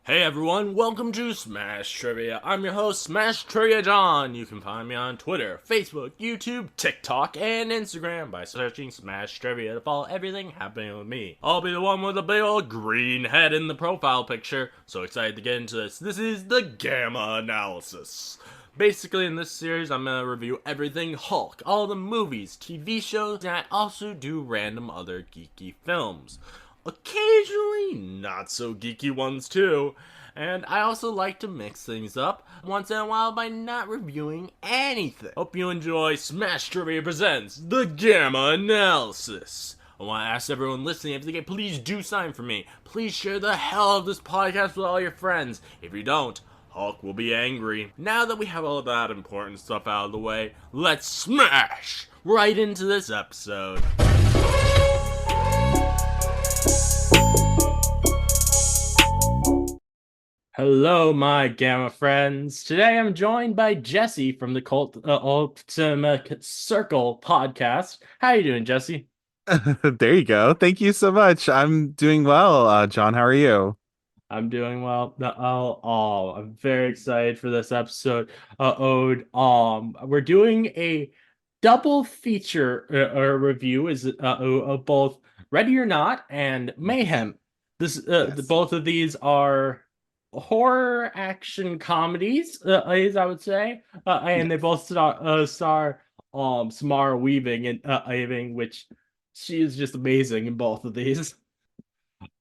Hey everyone, welcome to Smash Trivia. I'm your host, Smash Trivia John. You can find me on Twitter, Facebook, YouTube, TikTok, and Instagram by searching Smash Trivia to follow everything happening with me. I'll be the one with the big old green head in the profile picture. So excited to get into this. This is the Gamma Analysis. Basically, in this series, I'm gonna review everything Hulk, all the movies, TV shows, and I also do random other geeky films. Occasionally, not so geeky ones too. And I also like to mix things up once in a while by not reviewing anything. Hope you enjoy Smash Trivia Presents The Gamma Analysis. I want to ask everyone listening if they can please do something for me. Please share the hell of this podcast with all your friends. If you don't, Hulk will be angry. Now that we have all that important stuff out of the way, let's smash right into this episode. Hello, my Gamma friends. Today I'm joined by Jesse from the Ultimate Circle podcast. How you doing, Jesse? There you go. Thank you so much. I'm doing well. John, how are you? I'm doing well. I'm very excited for this episode. We're doing a double feature review is of both Ready or Not and Mayhem. Yes. Both of these are horror action comedies, as I would say, and they Yes. both star Samara Weaving and which she is just amazing in both of these.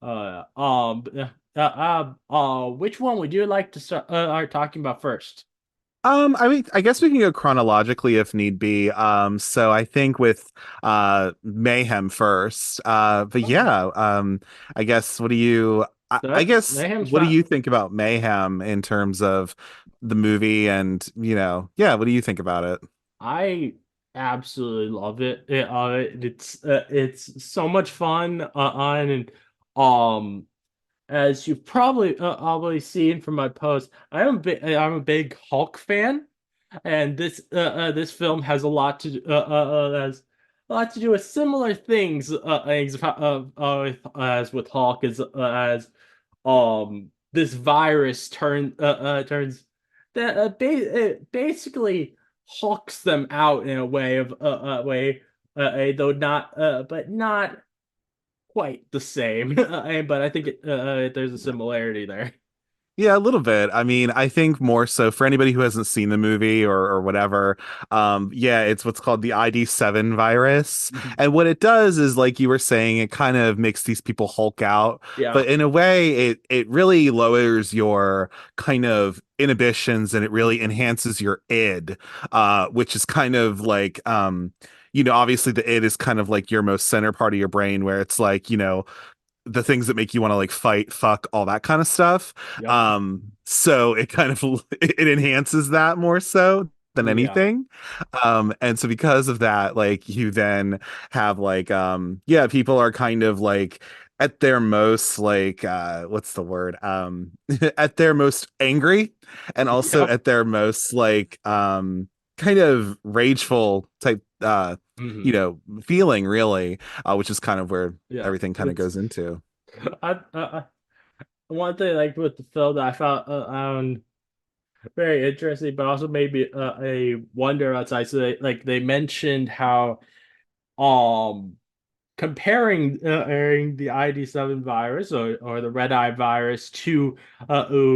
Uh, um, which one would you like to start talking about first? I mean, I guess we can go chronologically if need be. So I think with Mayhem first. But Okay. yeah, I guess what do you I So guess Mayhem's what do fine. you think about Mayhem in terms of the movie and, yeah, what do you think about it? I absolutely love it. It's so much fun. And um, as you've probably seen from my post, I'm a big Hulk fan, and this film has has a lot to do with similar things as with Hulk as this virus turns that basically hulks them out in a way though not but not quite the same but I think there's a similarity there. Yeah, a little bit. I mean, I think more so for anybody who hasn't seen the movie or whatever. Yeah, it's what's called the ID7 virus. And what it does is, like you were saying, it kind of makes these people Hulk out, Yeah. but in a way, it really lowers your kind of inhibitions and it really enhances your id, which is kind of like obviously the id is kind of like your most center part of your brain where it's like, the things that make you want to like fight, fuck, all that kind of stuff. Yep. So it kind of it enhances that more so than Yeah. anything. And so because of that, like you then have like yeah, people are kind of like at their most like what's the word? At their most angry and also Yep. at their most like kind of rageful type Hmm. feeling really, which is kind of where Yeah. everything kind of It's goes into. one thing like with the film that I found very interesting, but also maybe a wonder outside. So they mentioned how um comparing the ID7 virus or the red eye virus to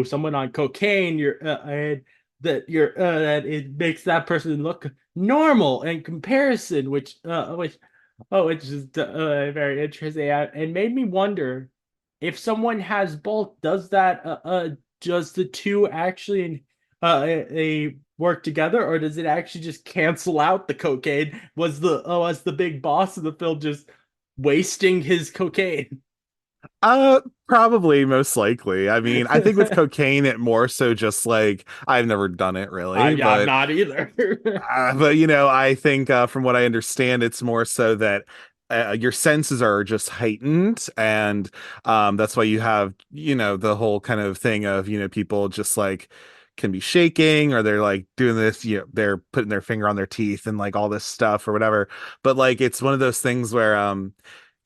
someone on cocaine, that it makes that person look normal in comparison, which is very interesting and made me wonder if someone has both, does the two actually work together, or does it actually just cancel out the cocaine? Was the big boss of the film just wasting his cocaine? Probably most likely. I mean, I think with cocaine it more so just like I've never done it really, Yeah, I'm not either. but I think from what I understand it's more so that your senses are just heightened and that's why you have, the whole kind of thing of, people just like can be shaking or they're like doing this, they're putting their finger on their teeth and like all this stuff or whatever. But like it's one of those things where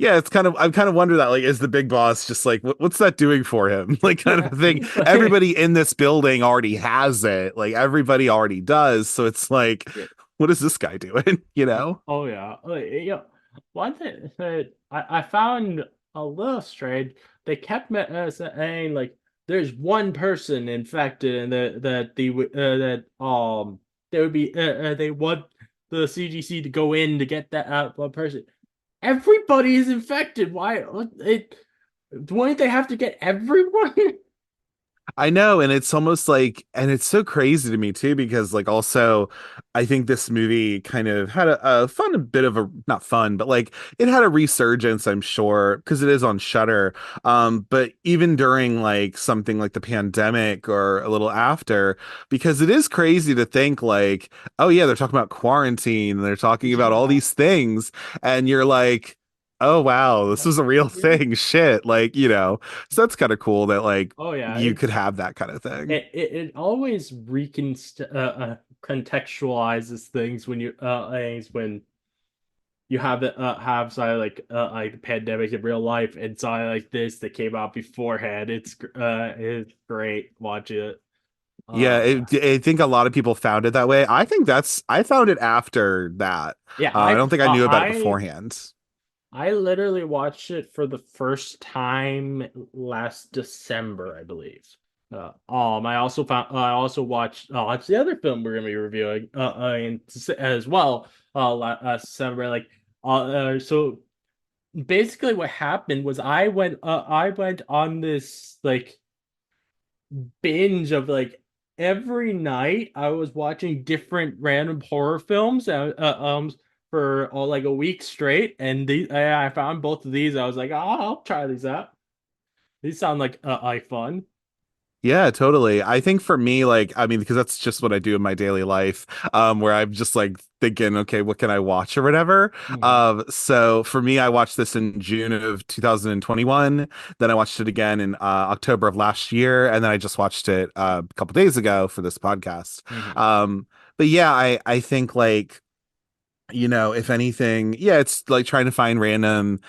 Yeah, it's kind of I'm kind of wondering that like is the big boss just like what's that doing for him? Like kind of a thing. Everybody in this building already has it. Like everybody already does. So it's like Yeah. what is this guy doing? You know? Oh yeah. Yeah. One thing that I found a little strange, they kept saying like there's one person infected and that they would be they want the CDC to go in to get that out one person. Everybody is infected. Why it wouldn't they have to get everyone? I know, and it's almost like, and it's so crazy to me too, because like also, I think this movie kind of had a fun, a bit of a not fun, but like it had a resurgence, I'm sure, because it is on Shudder. But even during like something like the pandemic or a little after, because it is crazy to think like, oh yeah, they're talking about quarantine, and they're talking about all Yeah. these things, and you're like, oh wow, this is a real Yeah. thing, shit, like so that's kind of cool that like Oh yeah, you could have that kind of thing. it always contextualizes things when you have it have something like the pandemic in real life and something like this that came out beforehand. It's great watching it. Yeah, Uh I think a lot of people found it that way. I found it after that. yeah, I don't think I knew about it beforehand. I literally watched it for the first time last December, I believe. I also watched it's the other film we're gonna be reviewing as well last December. So basically, what happened was I went on this like binge of like every night I was watching different random horror films for like a week straight, and I found both of these. I was like, oh, I'll try these out. These sound like fun. Yeah, totally. I think for me, like, I mean, because that's just what I do in my daily life, where I'm just like thinking, okay, what can I watch or whatever. Mhm. So for me, I watched this in June of 2021. Then I watched it again in October of last year, and then I just watched it a couple days ago for this podcast. Mhm. But yeah, I think like, if anything, yeah, it's like trying to find random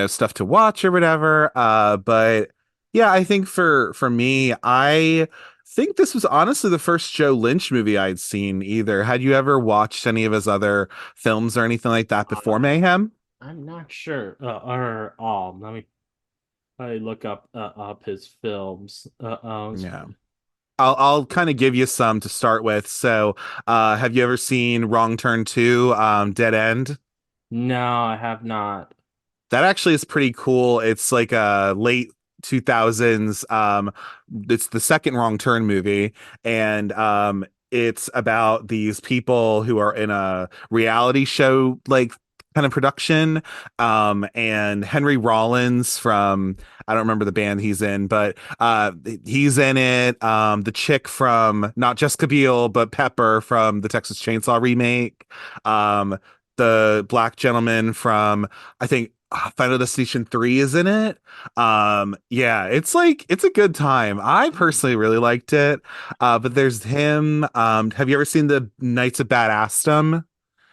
stuff to watch or whatever. But yeah, I think for me, I think this was honestly the first Joe Lynch movie I'd seen either. Had you ever watched any of his other films or anything like that before Uh, Mayhem? I'm not sure. Let me look up his films. Yeah. I'll kind of give you some to start with. So, have you ever seen Wrong Turn 2, Dead End? No, I have not. That actually is pretty cool. It's like a late 2000s it's the second Wrong Turn movie, and it's about these people who are in a reality show like kind of production, and Henry Rollins from I don't remember the band he's in, but he's in it. The chick from not Jessica Biel but Pepper from the Texas Chainsaw remake, the black gentleman from I think Final Destination 3 is in it. Yeah, it's like it's a good time. I personally really liked it. But there's him. Have you ever seen the Knights of Badassdom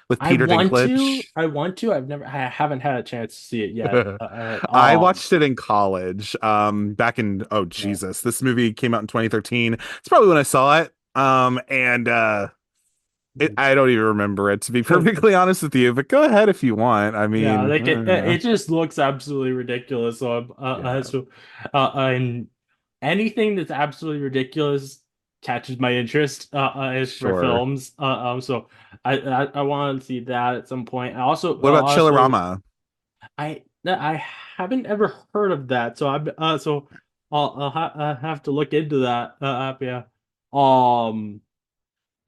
with Peter Dinklage? I want to. I haven't had a chance to see it yet. I watched it in college. Back in oh Yeah. Jesus, this movie came out in 2013. It's probably when I saw it. And I don't even remember it to be perfectly honest with you. But go ahead if you want. I Yeah, mean, like I don't know. it just looks absolutely ridiculous. Yeah, And anything that's absolutely ridiculous catches my interest is for sure. films. So I want to see that at some point. What about Chillerama? I haven't ever heard of that, so I'll have to look into that. Yeah. Um.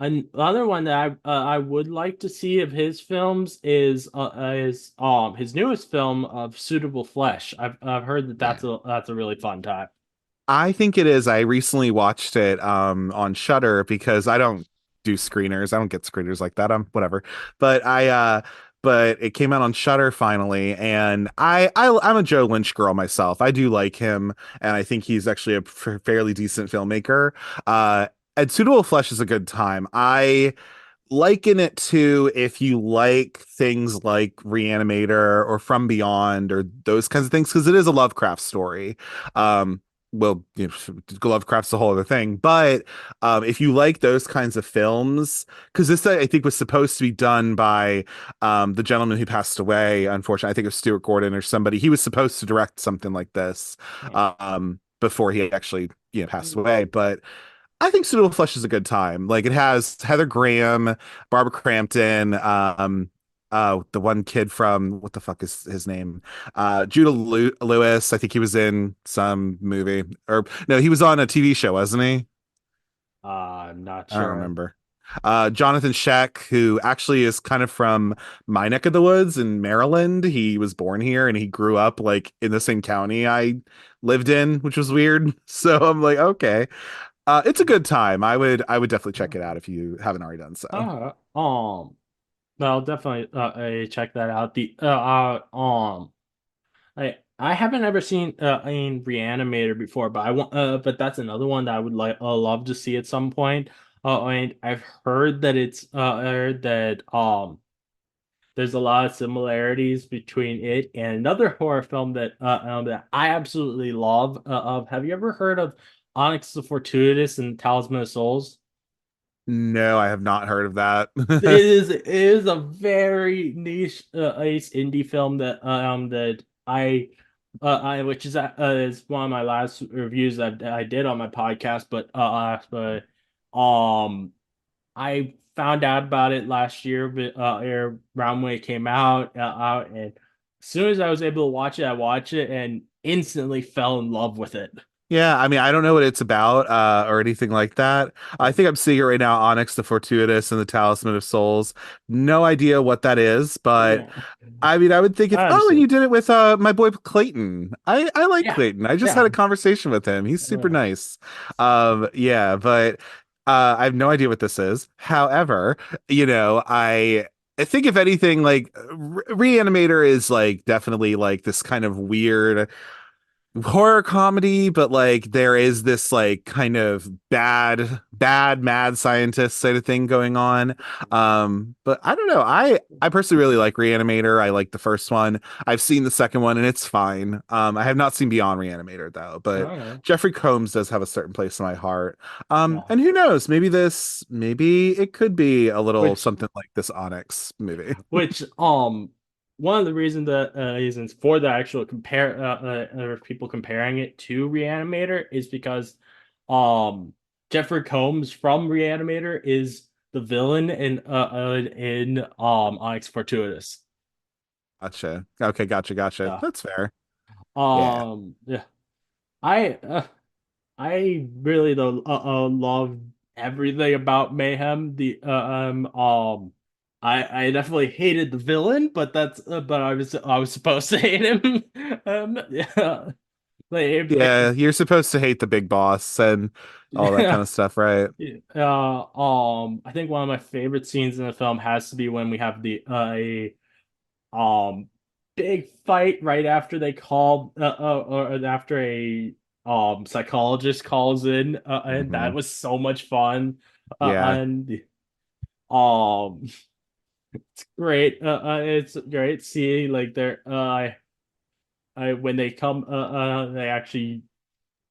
Another one that I would like to see of his films is his newest film of Suitable Flesh. I've heard that Yeah. that's a really fun time. I think it is. I recently watched it on Shudder because I don't do screeners. I don't get screeners like that. Whatever. But but it came out on Shudder finally, and I'm a Joe Lynch girl myself. I do like him, and I think he's actually a fairly decent filmmaker. And Suitable Flesh is a good time. I liken it to if you like things like Reanimator or From Beyond or those kinds of things, because it is a Lovecraft story. Um, well, you know, Lovecraft's a whole other thing, but if you like those kinds of films, because this I think was supposed to be done by the gentleman who passed away, unfortunately, I think it was Stuart Gordon or somebody. He was supposed to direct something like this before he actually, passed away, but. I think Pseudo Flesh is a good time. Like it has Heather Graham, Barbara Crampton, the one kid from what the fuck is his name? Lewis. I think he was in some movie. Or no, he was on a TV show, wasn't he? I'm not I don't sure. remember. Jonathan Sheck, who actually is kind of from my neck of the woods in Maryland. He was born here and he grew up like in the same county I lived in, which was weird. So I'm like, okay. It's a good time. I would definitely check it out if you haven't already done so. Uh, um, I'll definitely check that out. I haven't ever seen in Reanimator before, but I want but that's another one that I would like love to see at some point. And I've heard that there's a lot of similarities between it and another horror film that I absolutely love. Have you ever heard of Onyx the Fortuitous and Talisman of Souls? No, I have not heard of that. It is a very niche ace indie film that I which is one of my last reviews that I did on my podcast, but I found out about it last year, but around when it came out, and as soon as I was able to watch it, I watched it and instantly fell in love with it. Yeah, I mean, I don't know what it's about or anything like that. I think I'm seeing it right now, Onyx the Fortuitous and the Talisman of Souls. No idea what that is, but Yeah, I mean, I would think if I oh, and understand. you did it with my boy Clayton. I like Yeah, Clayton. I just had yeah. a conversation with him. He's super Uh, nice. Yeah, but I have no idea what this is. However, I think if anything, like Reanimator is like definitely like this kind of weird horror comedy, but like there is this like kind of bad mad scientist sort of thing going on. But I don't know. I personally really like Reanimator. I like the first one. I've seen the second one and it's fine. I have not seen Beyond Reanimator though, but okay. Jeffrey Combs does have a certain place in my heart. Yeah. And who knows, maybe it could be a little Which something like this Onyx movie. which one of the reasons for the actual people comparing it to Reanimator is because um Jeffrey Combs from Reanimator is the villain in Onyx Fortuitous. Gotcha. Okay, gotcha. Yeah. That's fair. Yeah. Yeah. I I really love everything about Mayhem. I definitely hated the villain, but I was supposed to hate him. Yeah, Yeah, you're supposed to hate the big boss and all that kind yeah. of stuff, right? I think one of my favorite scenes in the film has to be when we have the big fight right after they call or after a psychologist calls in, and Hmm. that was so much fun. Yeah. And um it's great. It's great seeing like their when they come they actually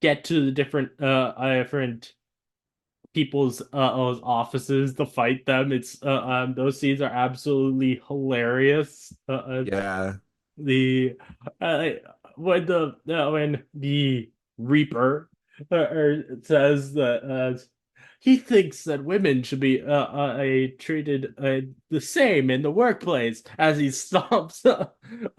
get to the different people's offices to fight them. It's those scenes are absolutely hilarious. Yeah. The uh, when the Reaper says that he thinks that women should be treated the same in the workplace as he stomps.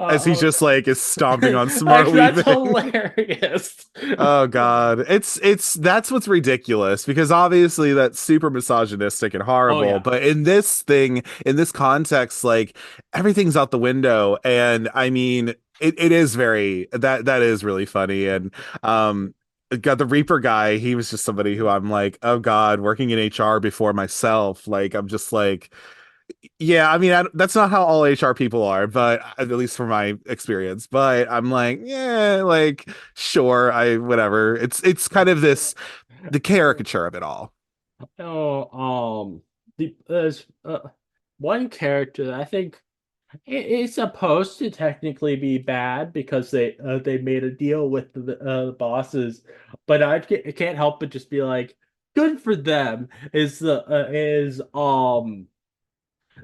As he Uh, just like is stomping on Samara actually, that's Weaving. hilarious. Oh God. It's that's what's ridiculous because obviously that's super misogynistic and Oh horrible, yeah, but in this thing, in this context, like everything's out the window. And I mean it is very that is really funny. And got the Reaper guy, he was just somebody who I'm like, oh God, working in HR before myself. Like I'm just like yeah, I mean, that's not how all HR people are, but at least from my experience. But I'm like, yeah, like sure, I whatever. It's kind of this the caricature of it all. oh, there's one character that I think it's supposed to technically be bad because they made a deal with the bosses, but I can't help but just be like, good for them. Is the is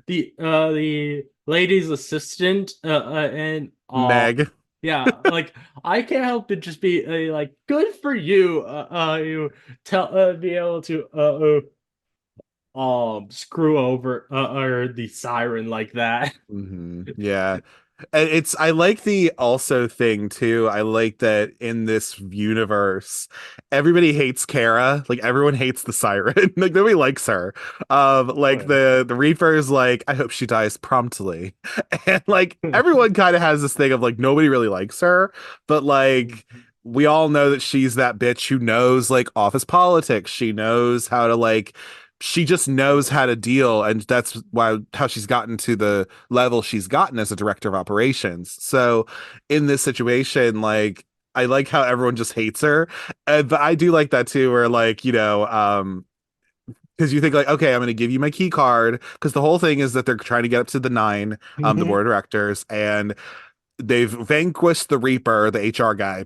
the lady's assistant and Meg. yeah, like I can't help but just be like, good for you. You tell be able to screw over or the siren like that. Yeah. And it's I like the also thing too. I like that in this universe, everybody hates Kara. Like everyone hates the siren. Like nobody likes her. Oh Like the Reaper is like, I hope she dies promptly. And like yeah. everyone kind of has this thing of like nobody really likes her, but like we all know that she's that bitch who knows like office politics. She knows how to like she just knows how to deal, and that's why how she's gotten to the level she's gotten as a director of operations. So in this situation, like I like how everyone just hates her, but I do like that too, where like because you think like, okay, I'm going to give you my key card, because the whole thing is that they're trying to get up to the nine, the Hmm. board of directors, and they've vanquished the Reaper, the HR guy.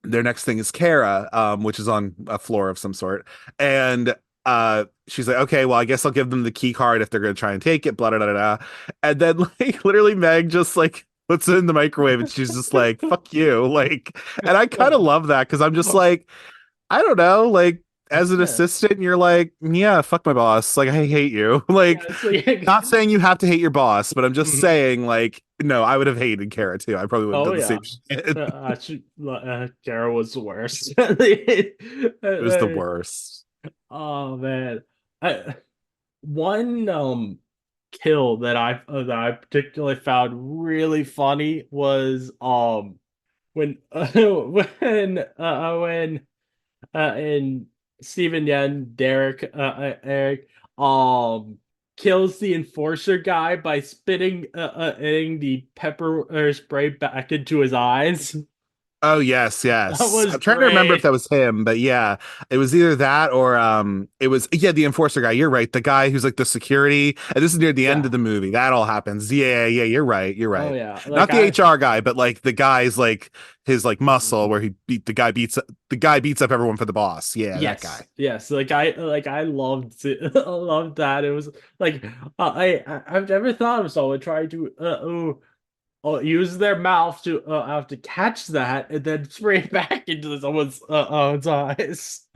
Their next thing is Kara, which is on a floor of some sort. And she's like, okay, well, I guess I'll give them the key card if they're gonna try and take it, blah blah blah blah. And then like literally Meg just like puts it in the microwave and she's just like, fuck you. Like, and I kind of love that because I'm just like, I don't know, like as an Yeah, assistant, you're like, yeah, fuck my boss. Like, I hate you. yeah, Like, it's like not saying you have to hate your boss, but I'm just Mhm. saying, like, no, I would have hated Kara too. I probably would have Oh done the yeah. same shit. Kara was the worst. It was the worst. Oh man. One kill that I particularly found really funny was when when and Stephen Yen, Derek, Eric, kills the enforcer guy by spitting the pepper or spray back into his eyes. Oh yes, That yes. was I'm trying to remember if great. that was him, but yeah, it was either that or it was yeah, the enforcer guy. You're right. The guy who's like the security. And this is near the end Yeah. of the movie. That all happens. Yeah, yeah, you're right. You're Oh right. yeah. Not the HR guy, but like the guy's like his like muscle where he beat the guy beats up everyone for the boss. Yeah, that Yes, guy. yes. Like I loved it. I loved that. It was like I've never thought of someone trying to use their mouth to have to catch that and then spray it back into someone's eyes.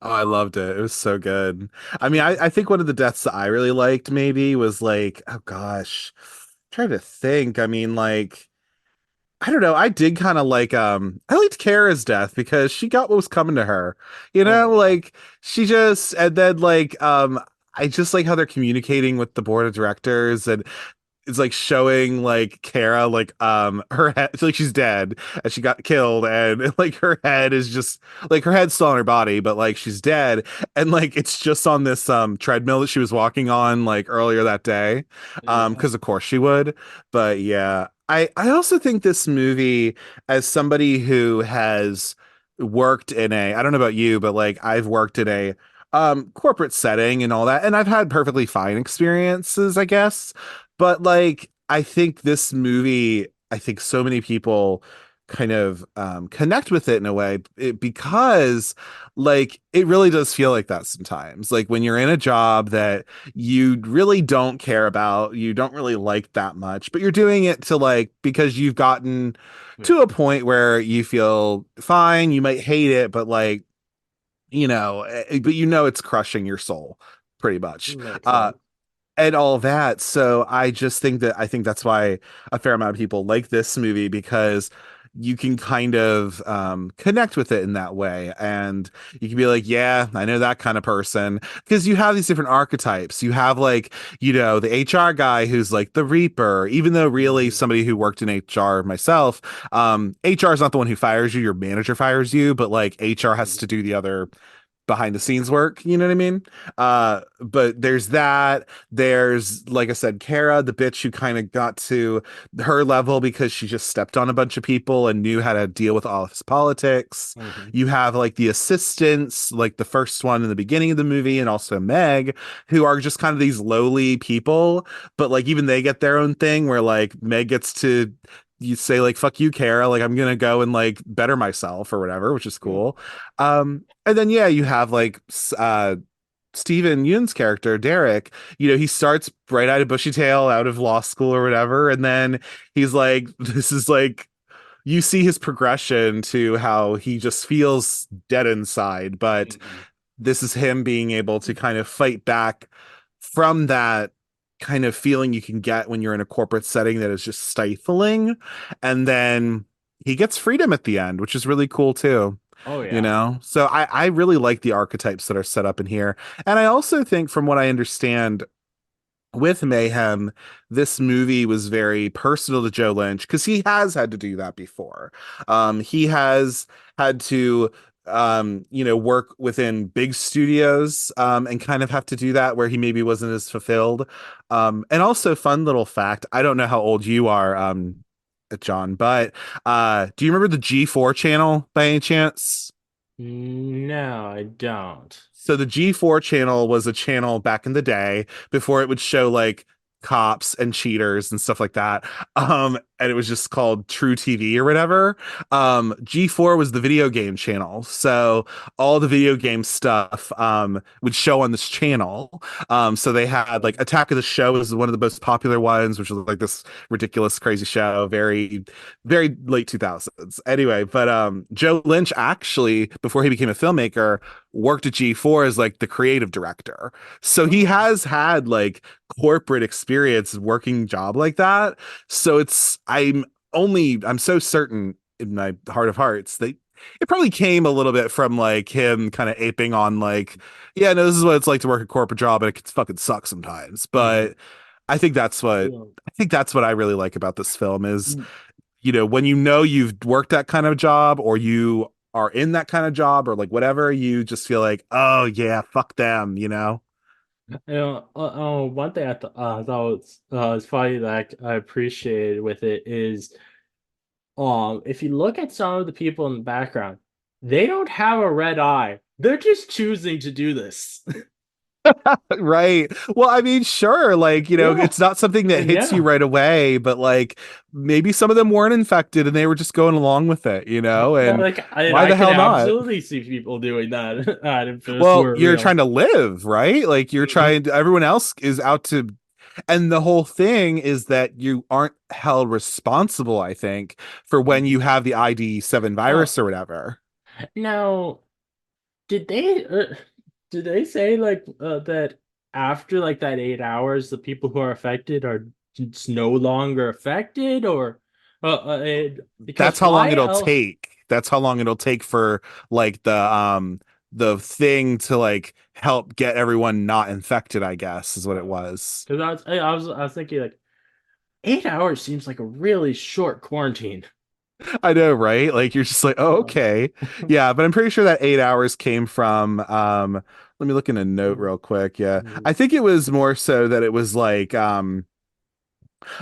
Oh, I loved it. It was so good. I mean, I think one of the deaths that I really liked maybe was like, oh gosh, I'm trying to think. I mean, like I don't know. I did kind of like I liked Kara's death because she got what was coming to her. You Oh know, yeah. like she just and then like I just like how they're communicating with the board of directors and it's like showing like Kara like her head like she's dead and she got killed and like her head is just like her head's still on her body but like she's dead and like it's just on this treadmill that she was walking on like earlier that day Yeah. because of course she would but yeah I also think this movie as somebody who has worked in a I don't know about you but like I've worked in a corporate setting and all that and I've had perfectly fine experiences I guess but like, I think this movie, I think so many people kind of connect with it in a way because like it really does feel like that sometimes. Like when you're in a job that you really don't care about, you don't really like that much, but you're doing it to like because you've gotten to a point where you feel fine, you might hate it, but like, but you know it's crushing your soul pretty much. Makes sense. And all that. So I just think that I think that's why a fair amount of people like this movie because you can kind of connect with it in that way. And you can be like, yeah, I know that kind of person. Because you have these different archetypes. You have like, the HR guy who's like the Reaper, even though really Mhm. somebody who worked in HR myself, HR is not the one who fires you, your manager fires you, but like HR has Mhm. to do the other behind the scenes work, you know what I mean? But there's that. There's, like I said, Kara, the bitch who kind of got to her level because she just stepped on a bunch of people and knew how to deal with office politics. Hmm. You have like the assistants, like the first one in the beginning of the movie, and also Meg, who are just kind of these lowly people, but like even they get their own thing where like Meg gets to you say like fuck you, Kara, like I'm gonna go and like better myself or whatever, which is Yeah. cool. And then yeah, you have like Stephen Yoon's character, Derek, he starts bright-eyed bushy tail out of law school or whatever, and then he's like, this is like you see his progression to how he just feels dead inside, but Mhm. this is him being able to kind of fight back from that kind of feeling you can get when you're in a corporate setting that is just stifling. And then he gets freedom at the end, which is really cool too. Oh yeah. So I really like the archetypes that are set up in here. And I also think, from what I understand, with Mayhem, this movie was very personal to Joe Lynch because he has had to do that before. He has had to, work within big studios, and kind of have to do that where he maybe wasn't as fulfilled. And also, fun little fact, I don't know how old you are, John, but do you remember the G4 channel by any chance? No, I don't. So the G4 channel was a channel back in the day before it would show like cops and cheaters and stuff like that. And it was just called True TV or whatever. G4 was the video game channel. So all the video game stuff would show on this channel. So they had like Attack of the Show was one of the most popular ones, which was like this ridiculous, crazy show, very, very late 2000s. Anyway, but Joe Lynch actually, before he became a filmmaker, worked at G4 as like the creative director. So he Oh. has had like corporate experience working job like that. So I'm so certain in my heart of hearts that it probably came a little bit from like him kind of aping on like, yeah, no, this is what it's like to work a corporate job and it can fucking suck sometimes. Mhm. But I think that's what Yeah. I think that's what I really like about this film is, when you've worked that kind of job or you are in that kind of job or like whatever, you just feel like, oh yeah, fuck them. One thing I thought was funny that I appreciated with it is, if you look at some of the people in the background, they don't have a red eye. They're just choosing to do this. Right. Well, I mean, sure, like, Yeah, it's not something that hits you yeah. right away, but like maybe some of them weren't infected and they were just going along with it, Yeah, and like why I the could hell not? absolutely see people doing that, if this Well, were you're real. trying to live, right? Like Mhm. everyone else is out to, and the whole thing is that you aren't held responsible, I think, for when you have the ID7 Oh, virus or whatever. now did they did they say like that after like that 8 hours, the people who are affected are just no longer affected, or That's because how long why it'll else? take. That's how long it'll take for like the thing to like help get everyone not infected, I guess, is what it was. Because I was thinking like 8 hours seems like a really short quarantine. I know, right? Like you're just like, oh, Uh, okay. Yeah, but I'm pretty sure that 8 hours came from let me look in a note real quick. Yeah. I think it was more so that it was like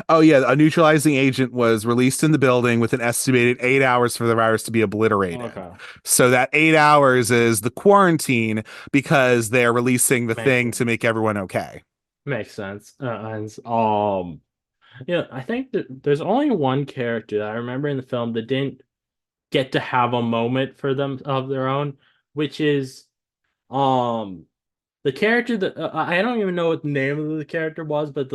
oh yeah, a neutralizing agent was released in the building with an estimated 8 hours for the virus to be obliterated. okay, So that 8 hours is the quarantine because they're releasing the makes thing to sense. make everyone okay. Makes sense. And yeah, I think that there's only one character that I remember in the film that didn't get to have a moment for them of their own, which is um the character that I don't even know what the name of the character was, but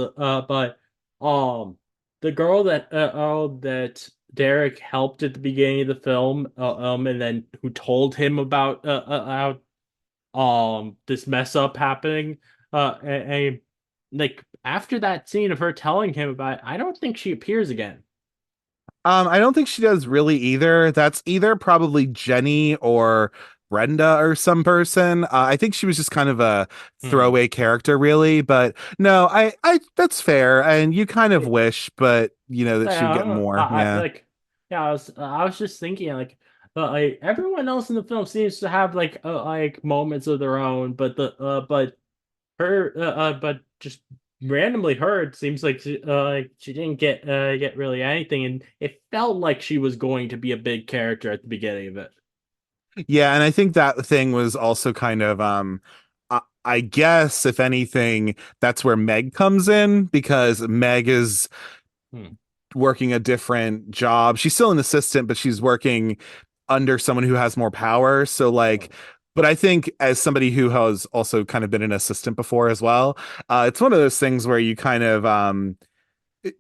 um the girl that that Derek helped at the beginning of the film, and then who told him about this mess up happening, and like after that scene of her telling him about it, I don't think she appears again. I don't think she does really either. That's either probably Jenny or Brenda or some person. I think she was just kind of a Hmm. throwaway character, really. But no, I that's fair. And you kind of wish, but that she would get Yeah, more. Yeah. like, yeah, I was just thinking like, like everyone else in the film seems to have like moments of their own, but her but just randomly her it seems like she didn't get really anything, and it felt like she was going to be a big character at the beginning of it. Yeah, and I think that thing was also kind of I guess if anything, that's where Meg comes in because Meg is Hmm. working a different job. She's still an assistant, but she's working under someone who has more power. So like, but I think as somebody who has also kind of been an assistant before as well, it's one of those things where you kind of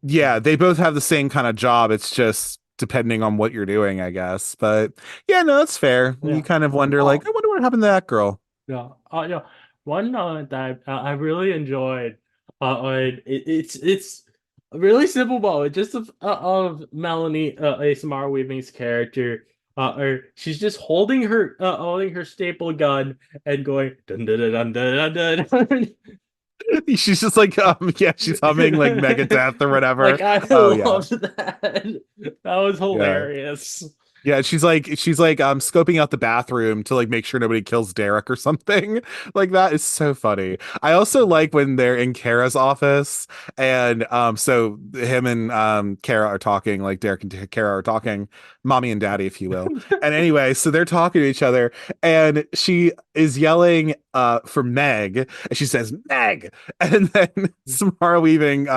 yeah, they both have the same kind of job. It's just depending on what you're doing, I guess. But yeah, no, that's fair. You Yeah. kind of wonder like, Oh, I wonder what happened to that girl. yeah. Yeah. One that I really enjoyed. It's a really simple moment, just of Melanie, Samara Weaving's character. Or she's just holding her staple gun and going dun dun dun dun dun dun. Dun. She's just like, yeah, she's humming like Megadeth or whatever. Like I Oh yeah, loved that. That was yeah. hilarious. Yeah, she's like scoping out the bathroom to like make sure nobody kills Derek or something. Like that is so funny. I also like when they're in Kara's office and so him and Kara are talking, like Derek and Kara are talking, mommy and daddy, if you will. And anyway, so they're talking to each other and she is yelling for Meg and she says Meg. And then Samara Weaving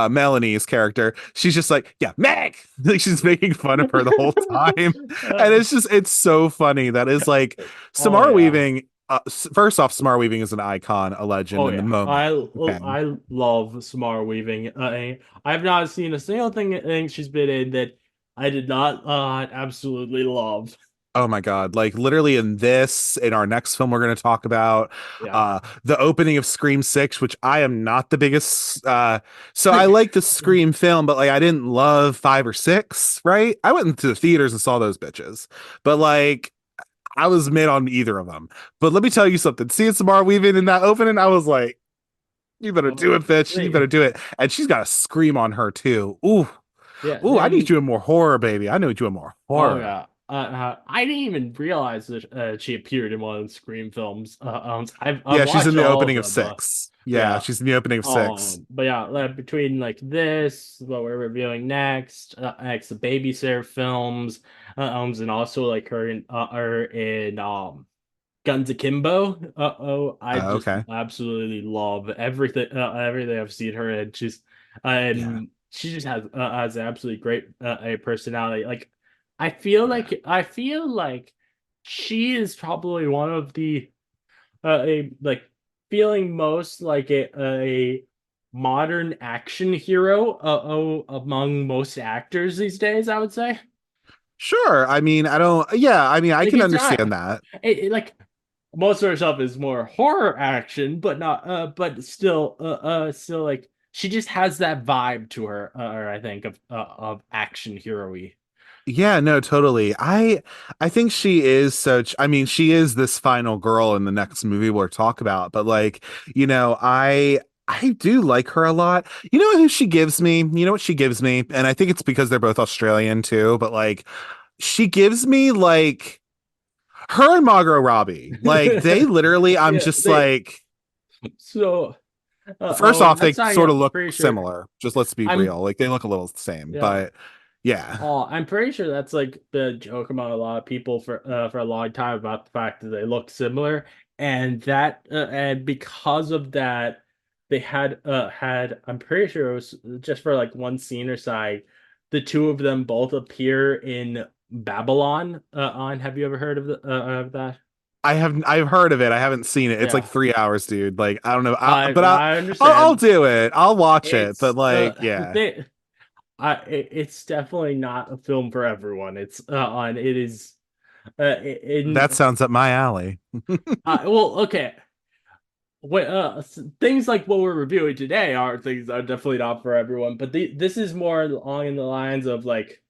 Melanie's character, she's just like, yeah, Meg. Like she's making fun of her the whole time. And Uh, it's so funny. That is like oh Samara yeah. Weaving. First off, Samara Weaving is an icon, a legend Oh in the yeah, moment. Okay. I love Samara Weaving. I've not seen a single thing she's been in that I did not absolutely love. Oh my God. Like literally in this, in our next film we're going to talk about, Yeah, the opening of Scream 6, which I am not the biggest so I like like the Scream film, but like I didn't love 5 or 6, right? I went into the theaters and saw those bitches. But like I was mid on either of them. But let me tell you something. Seeing Samara Weaving in that opening, I was like, you better do it, bitch. You better like, do it. And she's got a scream on her too. Ooh, yeah, ooh, I need you in more horror, baby. I need you in more oh horror. yeah. I didn't even realize that she appeared in one of the Scream films. I've Yeah, she's in watched the all of opening of them. 6. Yeah, Yeah. she's in the opening of 6. But yeah, like between like this, what we're reviewing next, next the Babysitter films, and also like her in Guns Akimbo. I just Okay. absolutely love everything I've seen her in. Yeah. And she just has an absolutely great a personality. Like Yeah. I feel like she is probably one of the like feeling most like a modern action hero among most actors these days, I would say. Sure. I mean, I don't yeah, I mean, I Like can it's not understand that. like most of her stuff is more horror action, but not but still like she just has that vibe to her, I think of action hero-y. Yeah, no, totally. I think she is such I mean, she is this final girl in the next movie we'll talk about, but like, I do like her a lot. You know who she gives me? You know what she gives me? And I think it's because they're both Australian too, but like she gives me like her and Margot Robbie. Like they literally I'm Yeah, just they like so first off they that's not sort yeah, of look pretty sure. similar. Just let's be I'm real. Like they look a little the same, yeah. but yeah. Oh, I'm pretty sure that's like the joke among a lot of people for a long time about the fact that they look similar, and because of that, they had I'm pretty sure it was just for like one scene or side, the two of them both appear in Babylon. On Have you ever heard of that? I've heard of it. I haven't seen it. It's like Yeah, 3 hours, dude. Like I don't know. I But I I'll understand. do it. I'll watch it. But It's like, yeah, it's definitely not a film for everyone. It's on it is that in sounds up my alley. well, okay. Things like what we're reviewing today are things that are definitely not for everyone, but this is more along the lines of like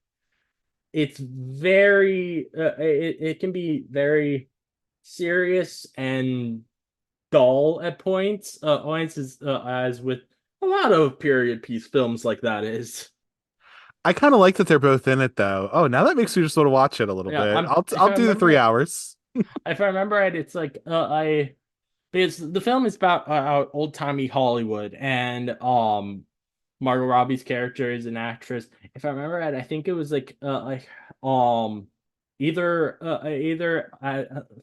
it's very it can be very serious and dull at points as with a lot of period piece films like that is. I kind of like that they're both in it though. Oh, now that makes me just want to watch it a little Yeah, bit. if I'll I do the 3 remember, hours. if I remember right, it's like I because the film is about old timey Hollywood, and Margot Robbie's character is an actress. If I remember right, I think it was um either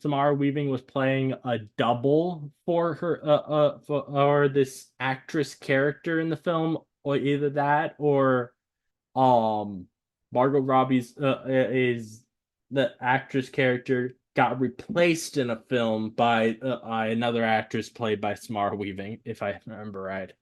Samara Weaving was playing a double for her for this actress character in the film, or either that or um Margot Robbie's is the actress character got replaced in a film by another actress played by Samara Weaving, if I remember right.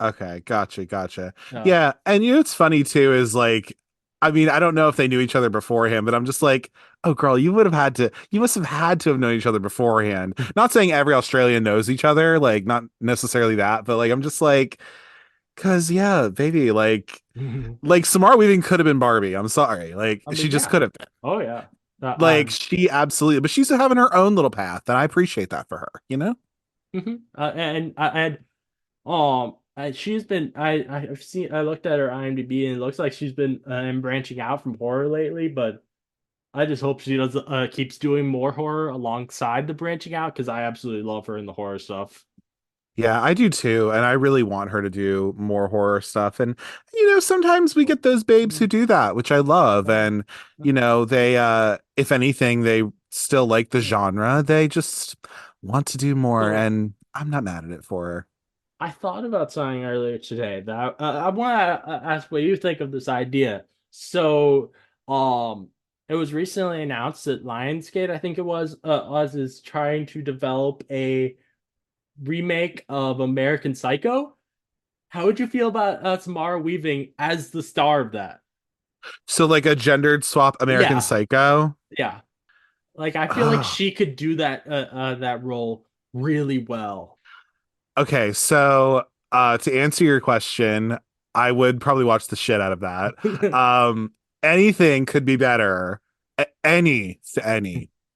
Okay, gotcha. Uh, Yeah, and you know what's funny too is like, I mean, I don't know if they knew each other beforehand, but I'm just like, oh girl, you must have had to have known each other beforehand. Not saying every Australian knows each other, like not necessarily that, but like I'm just like, cause yeah, baby, like Samara Weaving could have been Barbie. I'm sorry, like I she mean, just yeah. could have been. Oh yeah. Like she absolutely, but she's having her own little path, and I appreciate that for her. You know? she's been I've seen I looked at her IMDb and it looks like she's been branching out from horror lately, but I just hope she does keeps doing more horror alongside the branching out because I absolutely love her in the horror stuff. Yeah, I do too, and I really want her to do more horror stuff. And you know, sometimes we get those babes who do that, which I love. And you know, they if anything, they still like the genre. They just want to do more, So and I'm not mad at it for her. I thought about something earlier today that I want to ask what you think of this idea. So, it was recently announced that Lionsgate, I think it was, us is trying to develop a remake of American Psycho. How would you feel about Samara Weaving as the star of that? So like a gendered swap American Yeah, Psycho. yeah. Like I feel like Oh, she could do that role really well. okay, so to answer your question, I would probably watch the shit out of that. Um Anything could be better. Any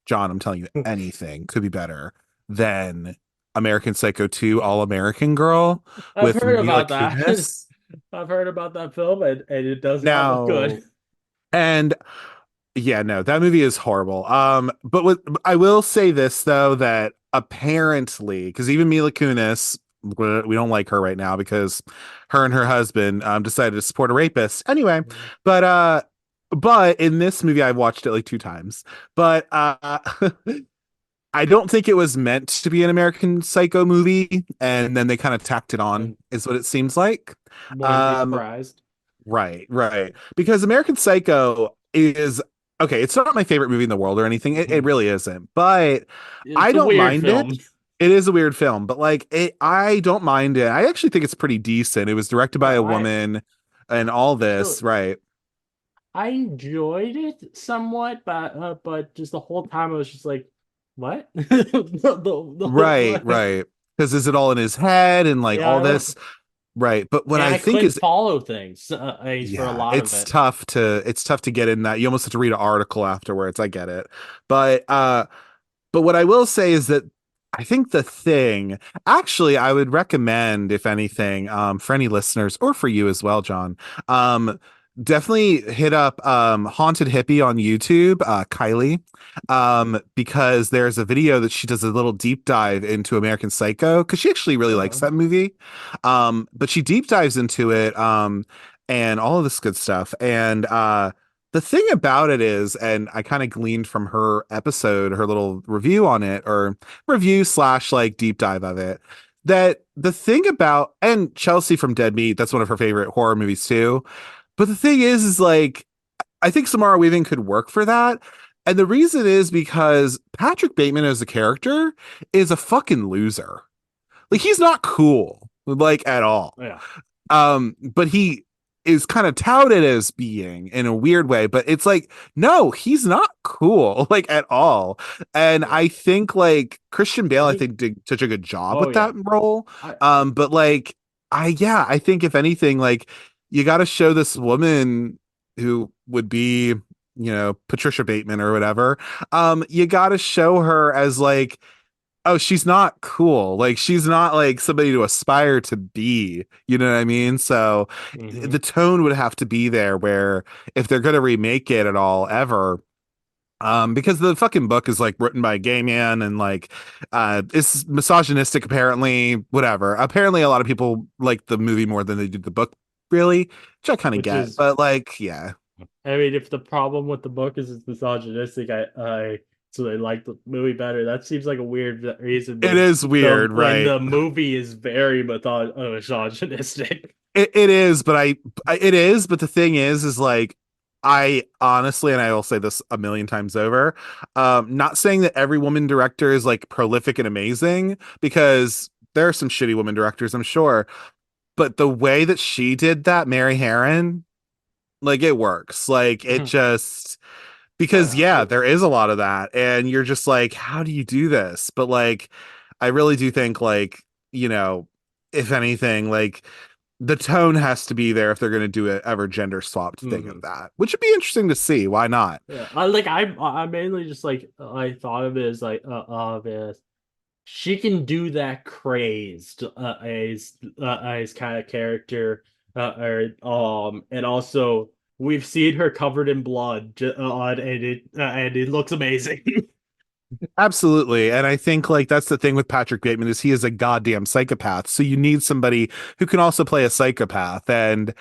John, I'm telling you, anything could be better than American Psycho 2 All American Girl I've with heard Mila about that. Kunis. I've heard about that film and it does not look good. Now, and yeah, no, that movie is horrible. But what I will say this though, that apparently, because even Mila Kunis, we don't like her right now because her and her husband decided to support a rapist. Anyway, but but in this movie, I've watched it like 2 times. But I don't think it was meant to be an American Psycho movie, and then they kind of tacked it on, And is what it seems like. wouldn't be Um, surprised. right. Because American Psycho is okay. It's not my favorite movie in the world or anything. It really isn't. But I It's a don't weird mind film. it. It is a weird film, but like I don't mind it. I actually think it's pretty decent. It was directed by Uh, a I woman and all so this, right? I enjoyed it somewhat, but just the whole time I was just like, what? What? Right. Because is it all in his head and like Yeah, all I don't, this? Right. But what and I I think couldn't is follow things for a yeah, lot of it. it's tough to get in that. You almost have to read an article afterwards. I get it. But but what I will say is that I think the thing, actually, I would recommend, if anything, for any listeners or for you as well, John, definitely hit up Haunted Hippie on YouTube, Kylie, because there's a video that she does a little deep dive into American Psycho because she actually really likes Uh-huh. that movie. But she deep dives into it, and all of this good stuff. And the thing about it is, and I kind of gleaned from her episode, her little review on it, or review slash like deep dive of it, that the thing about, and Chelsea from Dead Meat, that's one of her favorite horror movies too. But the thing is like, I think Samara Weaving could work for that. And the reason is because Patrick Bateman as a character is a fucking loser. Like he's not cool, like at all. Yeah. But he is kind of touted as being in a weird way, but it's like no, he's not cool like at all. And I think like Christian Bale I I think, think did such a good job oh with that yeah. role. I But like I think if anything, like you got to show this woman who would be, you know, Patricia Bateman or whatever, you got to show her as like oh, she's not cool. Like she's not like somebody to aspire to be. You know what I mean? So Hmm. the tone would have to be there where if they're gonna remake it at all ever, because the fucking book is like written by a gay man and like it's misogynistic apparently, whatever. Apparently a lot of people like the movie more than they did the book, really, which I kind of Which get. is, But like, yeah. I mean, if the problem with the book is it's misogynistic, I so they like the movie better. That seems like a weird reason It when is weird, when right? the movie is very misogynistic. It is, but it is, but the thing is like I honestly, and I will say this a million times over, not saying that every woman director is like prolific and amazing, because there are some shitty women directors, I'm sure, but the way that she did that, Mary Harron, like it works. Like it just, because Oh, yeah, yeah. there is a lot of that, and you're just like, how do you do this? But like, I really do think like, you know, if anything, like the tone has to be there if they're going to do a ever gender swapped thing of Hmm. that, which would be interesting to see. Why not? Yeah, I mainly just like I thought of it as like of as she can do that crazed as kind of character and also we've seen her covered in blood and it looks amazing. Absolutely. And I think like that's the thing with Patrick Bateman is he is a goddamn psychopath. So you need somebody who can also play a psychopath. And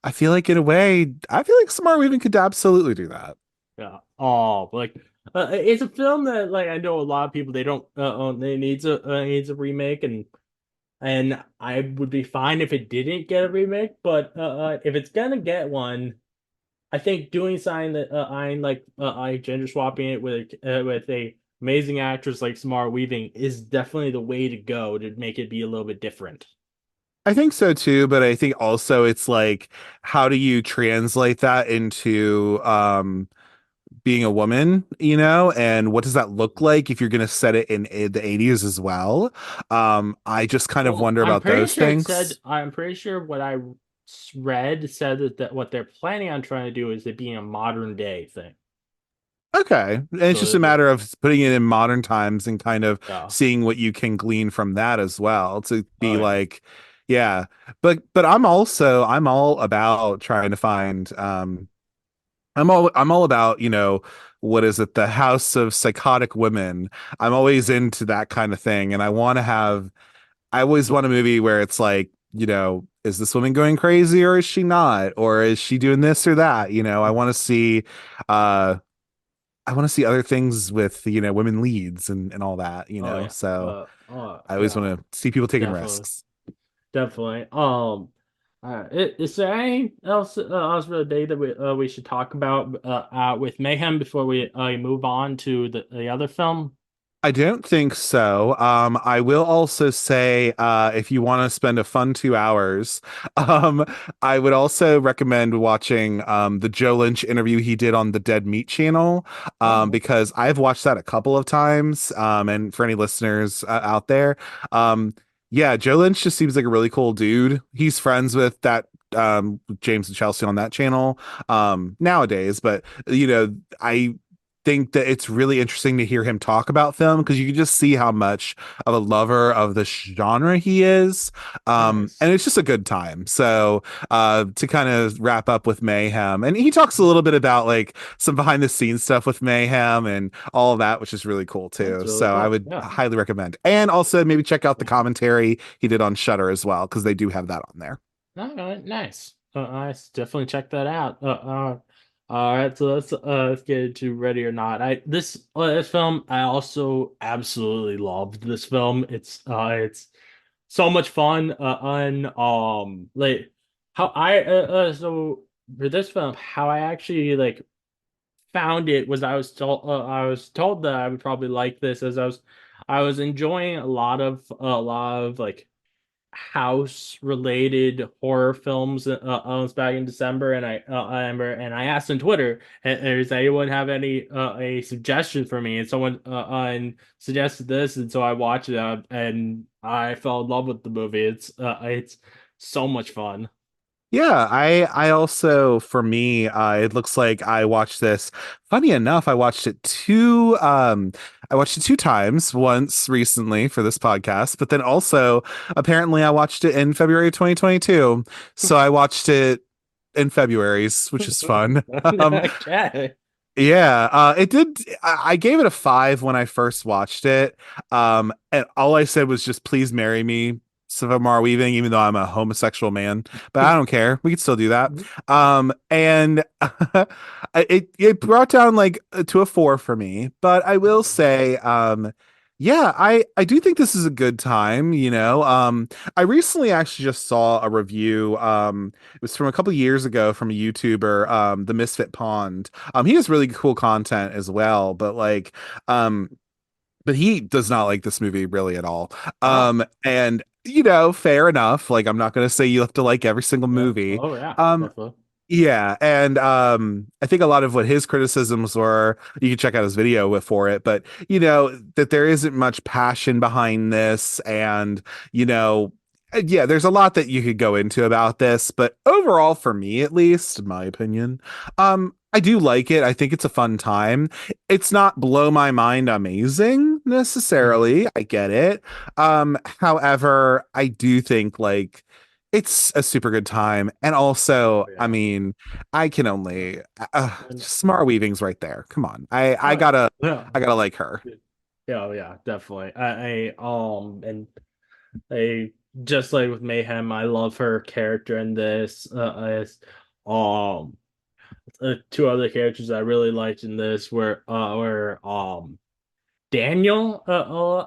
I feel like in a way, I feel like Samara Weaving could absolutely do that. Yeah. Oh, like it's a film that like I know a lot of people they don't they needs a remake and I would be fine if it didn't get a remake, but if it's gonna get one, I think doing something that I like I gender swapping it with a amazing actress like Samara Weaving is definitely the way to go to make it be a little bit different. I think so too, but I think also it's like, how do you translate that into being a woman, and what does that look like if you're going to set it in the 80s as well? I just kind of Well, wonder about those things. I'm pretty sure what I read said that what they're planning on trying to do is it being a modern day thing. Okay. And it's just So a matter of putting it in modern times and kind of yeah. seeing what you can glean from that as well to Oh be yeah. like, yeah. But I'm all about trying to find I'm all about, what is it, the House of Psychotic Women. I'm always into that kind of thing. And I always want a movie where it's like, is this woman going crazy or is she not? Or is she doing this or that? Uh I want to see other things with, women leads and all that, Oh yeah. So I always Yeah, want to see people taking definitely. risks. Definitely. Is there anything else for the day that we should talk about with Mayhem before we move on to the other film? I don't think so. I will also say, if you want to spend a fun 2 hours, um, I would also recommend watching the Joe Lynch interview he did on the Dead Meat channel, Oh, because I've watched that a couple of times. And for any listeners out there, yeah, Joe Lynch just seems like a really cool dude. He's friends with that James and Chelsea on that channel nowadays, but I think that it's really interesting to hear him talk about film because you can just see how much of a lover of the genre he is. And nice. it's just a good time. So to kind of wrap up with Mayhem, and he talks a little bit about like some behind the scenes stuff with Mayhem and all of that, which is really cool That's too. really So I cool. would Yeah. highly recommend. And also maybe check out the commentary he did on Shutter as well, because they do have that on there. All right, nice. Nice. Definitely check that out. All right, so let's get into Ready or Not. This film I also absolutely loved this film. It's so much fun. Like how I so for this film, how I actually like found it was I was told that I would probably like this as I was enjoying a lot of like house related horror films back in December I remember and I asked on Twitter does anyone have any a suggestion for me and someone and suggested this and so I watched it and I fell in love with the movie. It's so much fun. Yeah, I also for me, it looks like I watched this. Funny enough, I watched it two times, once recently for this podcast, but then also apparently I watched it in February 2022. So I watched it in February's, which is fun. Um, Okay. yeah, it did. I gave it a 5 when I first watched it. And all I said was just please marry me, Samara Weaving, even though I'm a homosexual man. But I don't care. We can still do that. And it brought down like to a 4 for me. But I will say, yeah, I do think this is a good time, you know. I recently actually just saw a review. It was from a couple years ago from a YouTuber, the Misfit Pond. He has really cool content as well, um, but he does not like this movie really at all. Oh, And you know, fair enough. Like, I'm not going to say you have to like every single yeah. movie. Oh, yeah. Um, Definitely. yeah, and I think a lot of what his criticisms were, you can check out his video for it, but you know that there isn't much passion behind this, and you know, yeah, there's a lot that you could go into about this, but overall, for me at least, in my opinion, I do like it. I think it's a fun time. It's not blow my mind amazing Mhm. necessarily. I get it. However, I do think like it's a super good time. And Oh, also, I yeah. mean, I can only And, Smart Weaving's right there. Come on. oh, yeah. I gotta like her. Yeah, oh, yeah, definitely. And I just like with Mayhem, I love her character in this. As um, two other characters I really liked in this were Daniel,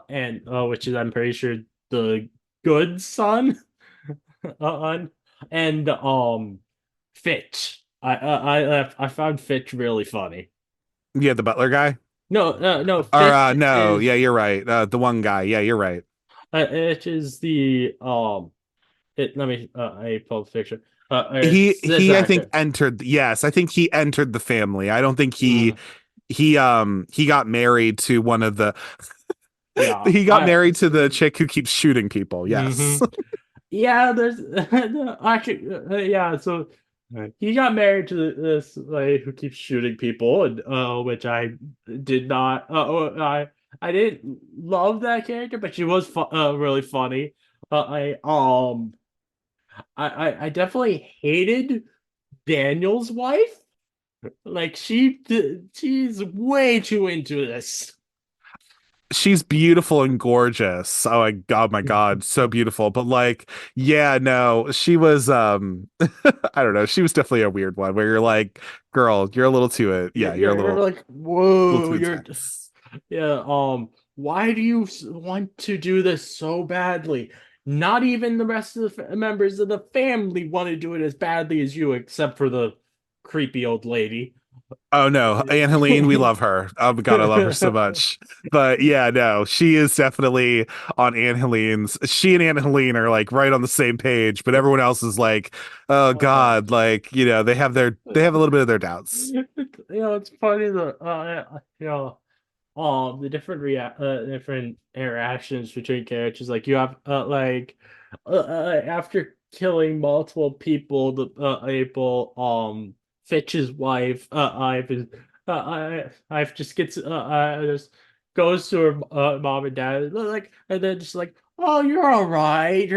and which is I'm pretty sure the good son, uh, and Fitch. I found Fitch really funny. Yeah, the Butler guy. No, Or Fitch no, is yeah, you're right. The one guy. Yeah, you're right. Fitch is the let me I pull the picture. It's this He I think actor. entered, yes, I think he entered the family. I don't think Mm, he got married to one of the yeah, he got married to the chick who keeps shooting people. hmm Yes. Yeah, there's actually yeah. So he got married to this like who keeps shooting people, and which I did not. I didn't love that character, but she was really funny. I definitely hated Daniel's wife. Like she's way too into this. She's beautiful and gorgeous. Oh my God, so beautiful. But like, yeah, no, she was I don't know, she was definitely a weird one where you're like, girl, you're a little too You're, you're a you're like, little whoa, too you're intense. yeah. Why do you want to do this so badly? Not even the rest of the members of the family want to do it as badly as you, except for the creepy old lady. Oh no, Aunt Helene, we love her. Oh my God, I love her so much. But yeah, no, she is definitely on Aunt Helene's. She and Aunt Helene are like right on the same page, but everyone else is like, oh Uh, God, like, you know, they have a little bit of their doubts. it's funny that the different interactions between characters. Like you have after killing multiple people, the April Fitch's wife I've just gets just goes to her mom and dad like and then just like, oh, you're all right,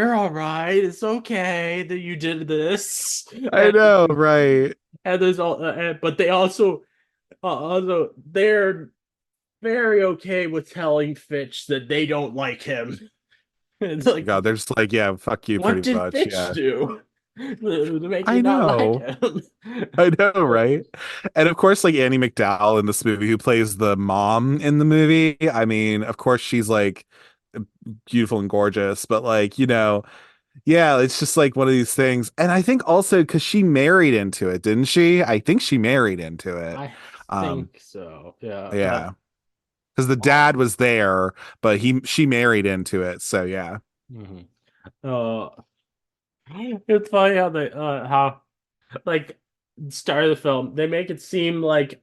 it's okay that you did this. I know, right? And there's all but they also they're very okay with telling Fitch that they don't like him. It's like, God, they're just like, yeah, fuck you, what pretty did much. Fitch Yeah. do to make you I not like know. him? I know, right? And of course, like Annie McDowell in this movie, who plays the mom in the movie. I mean, of course, she's like beautiful and gorgeous, but like, you know, yeah, it's just like one of these things. And I think also because she married into it, didn't she? I think she married into it. I Um, think so. Yeah. yeah, because the dad Um. was there, but she married into it. So yeah. Mhm. Uh. It's funny how like start of the film they make it seem like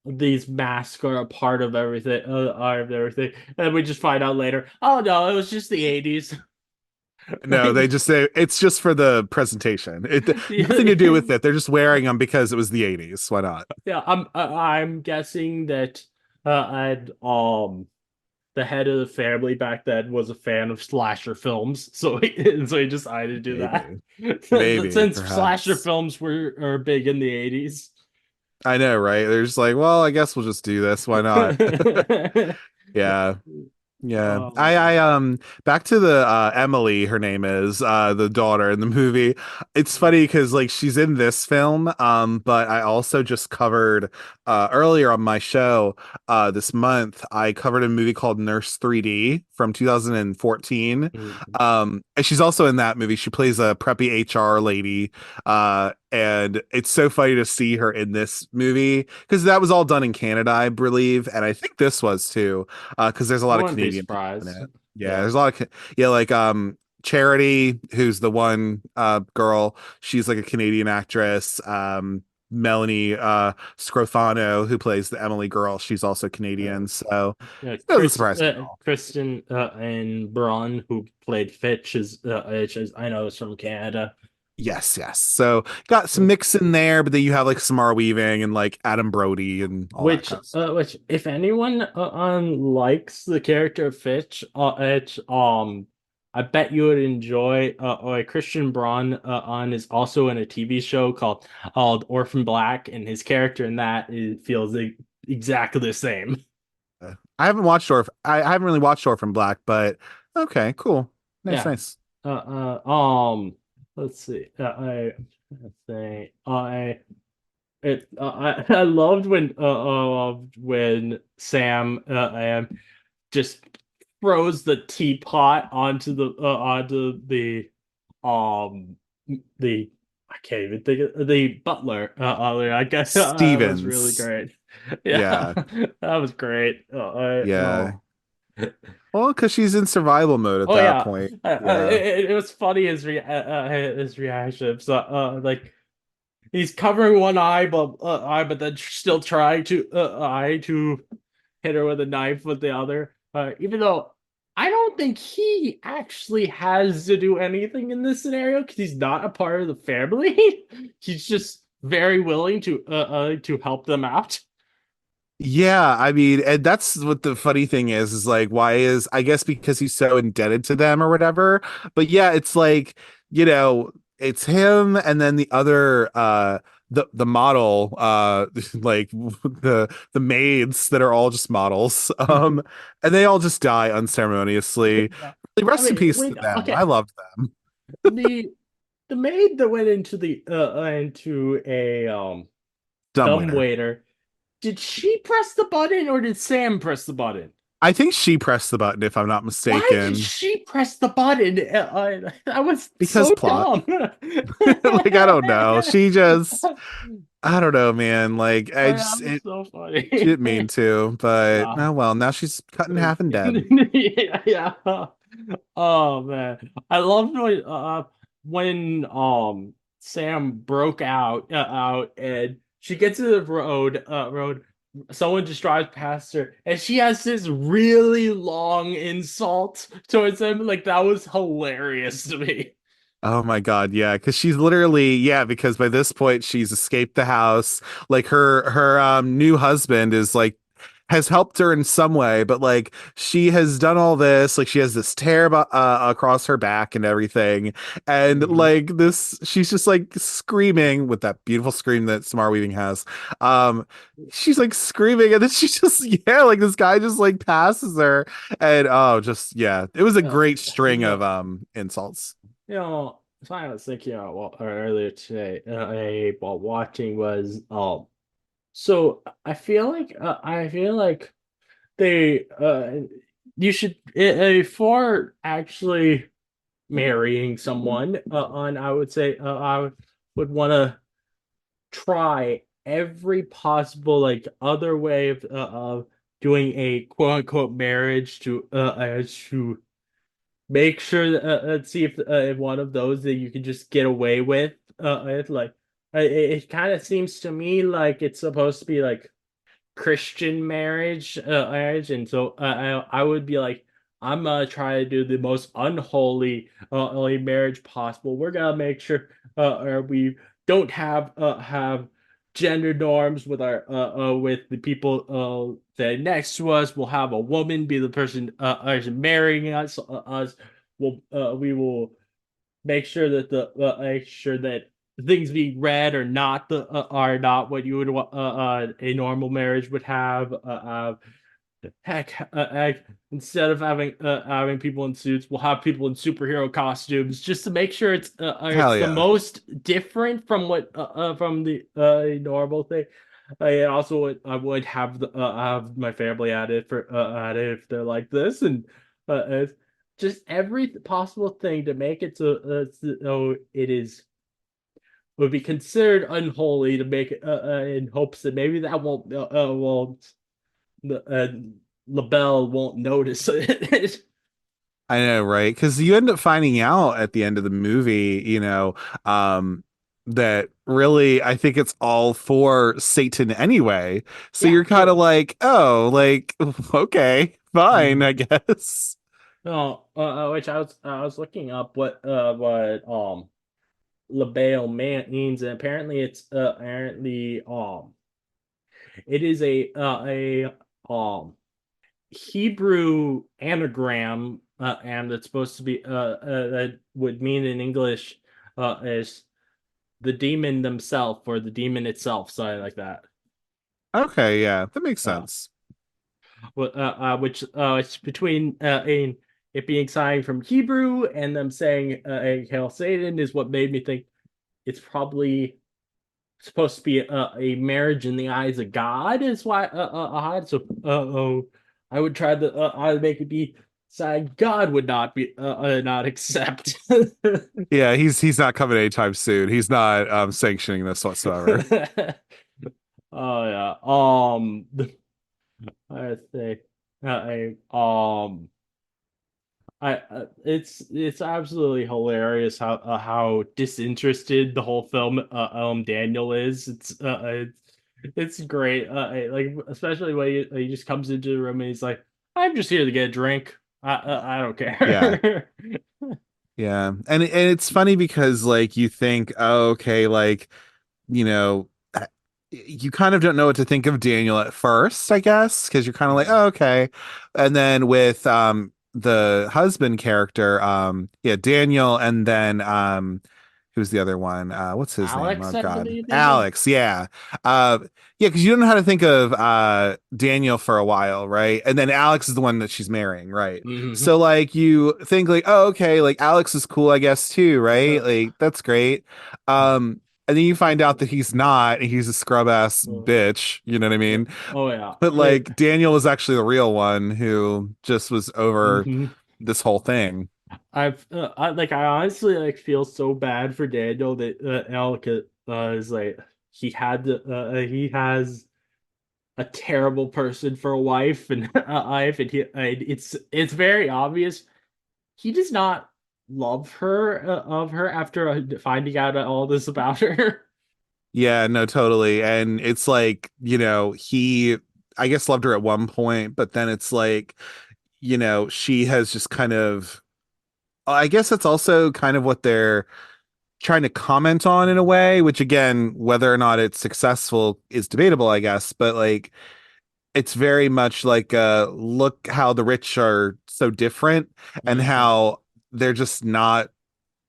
these masks are a part of everything, and we just find out later. Oh no, it was just the '80s. No, they just say it's just for the presentation. Nothing to do with it. They're just wearing them because it was the 80s. Why not? Yeah, I'm guessing that I'd the head of the family back then was a fan of slasher films, so he decided to do that. Maybe. Maybe, Since slasher perhaps. films were are big in the 80s. I know, right? They're just like, well, I guess we'll just do this. Why not? Yeah. Yeah. I Um, back to the Emily, her name is, the daughter in the movie. It's mm, funny because like she's in this film, but I also just covered earlier on my show this month, I covered a movie called Nurse 3D from 2014. mm. And she's also in that movie. She plays a preppy HR lady. And it's so funny to see her in this movie because that was all done in Canada, I believe, and I think this was too because there's a I lot of wouldn't be Canadian people in surprised. it. Yeah, Yeah. there's a lot of yeah, like Charity, who's the one girl. She's like a Canadian actress. Melanie Scrofano, who plays the Emily girl, she's also Uh, Canadian. So yeah, it doesn't surprise me at all. Kristen and Braun, who played Fitch, is I know is from Canada. Yes, yes. So got some mix in there, but then you have like Samara Weaving and like Adam Brody and all that kind of stuff. Which, if anyone likes the character of Fitch, I bet you would enjoy. Christian Braun on is also in a TV show called Orphan Black, and his character in that feels exactly the same. I haven't watched I haven't really watched Orphan Black, but okay, cool. Nice, Yeah. nice. Let's see. I say I loved when Sam just throws the teapot onto um the I can't even think of the butler. I guess that was really Stevens. great. Yeah, Yeah. that was great. Yeah. Well, because she's in survival mode at Oh that yeah, point. Yeah. it was funny his reaction. So like he's covering one eye, but then still trying to hit her with a knife with the other. Even though I don't think he actually has to do anything in this scenario because he's not a part of the family. He's just very willing to help them out. Yeah, I mean, and that's what the funny thing is like, why is, I guess because he's so indebted to them or whatever. But yeah, it's like, you know, it's him and then the other the model like the maids that are all just models. And they all just die unceremoniously. Yeah. Really, I rest in mean, peace to wait, them. I okay. loved them. The the maid that went into a Dumbwaiter. dumbwaiter, did she press the button or did Sam press the button? I think she pressed the button if I'm not Why did mistaken. she press the button? I was Because so plot. dumb. Like I don't know. She just I don't know, man. Like I That just was so funny. she didn't mean to, but Uh, oh well, now she's cut in half and dead. yeah, yeah. Oh man, I loved when Sam broke out and she gets to the road. Someone just drives past her and she has this really long insult towards him. Like that was hilarious to me. Oh my God, yeah, because she's literally, yeah, because by this point she's escaped the house. Like her new husband is like has helped her in some way, but like she has done all this, like she has this tear across her back and everything, and Mhm. like this, she's just like screaming with that beautiful scream that Samara Weaving has. Um, she's like screaming, and then she just yeah, like this guy just like passes her, and oh, just yeah, it was a Uh, great string of no, insults. something I was thinking about earlier today, while watching was so I feel like they you should before actually marrying someone on I would say would want to try every possible like other way of doing a quote unquote marriage to make sure that, see if one of those that you can just get away with it like it kind of seems to me like it's supposed to be like Christian marriage and so I would be like I'm gonna try to do the most unholy holy marriage possible. We're gonna make sure we don't have gender norms with our with the people that next to us. We'll have a woman be the person marrying us. We will make sure that things being read are not what you would a normal marriage would have. Heck, instead of having people in suits, we'll have people in superhero costumes just to make sure Hell it's the yeah. most different from what from the normal thing. I also I would have my family at it if they're like this, and it's just every possible thing to make it so it is would be considered unholy to make it in hopes that maybe that won't uh, LaBelle won't notice it. I know, right? Because you end up finding out at the end of the movie, um, that really, I think it's all for Satan anyway. So Yeah, you're kind of true. like, oh, like, okay, fine, Mhm. I guess. No, which I was looking up what LaBelle means, and apparently it's apparently it is a Hebrew anagram, and it's supposed to be that would mean in English as the demon themselves or the demon itself, something like that. Okay, yeah, that makes Uh, sense. which it's between in it being signed from Hebrew and them saying Hail Satan is what made me think it's probably supposed to be a marriage in the eyes of God is why odd. So I would try to I would make it be side God would not accept. Yeah, he's not coming anytime soon. He's not sanctioning this whatsoever. Oh yeah. I say it's absolutely hilarious how disinterested the whole film Daniel is. It's great. Like especially when he just comes into the room and he's like, "I'm just here to get a drink. I don't Yeah. care." Yeah. And it's funny because like you think, oh, okay, like, you know, you kind of don't know what to think of Daniel at first, I guess, because you're kind of like, Mhm. oh, okay. And then with the husband character, yeah, Daniel, and then who's the other one? What's his name? Alex, Oh I God. believe his name. Alex, yeah. Yeah, because you don't know how to think of Daniel for a while, right? And then Alex is the one that she's marrying, right? Hmm. So like you think like, oh, okay, like Alex is cool, I guess, too, right? Like that's great. And then you find out that he's not, and he's a scrub ass bitch, you know what I mean? Oh yeah. But like Daniel was actually the real one who just was over Mhm. this whole thing. I honestly like feel so bad for Daniel that Alec is like he has a terrible person for a wife and it's very obvious he does not love her of her after finding out all this about her. Yeah, no, totally. And it's like, he I guess loved her at one point, but then it's like, she has just kind of I guess that's also kind of what they're trying to comment on in a way, which again, whether or not it's successful is debatable, I guess. But like it's very much like look how the rich are so different and Mhm. how they're just not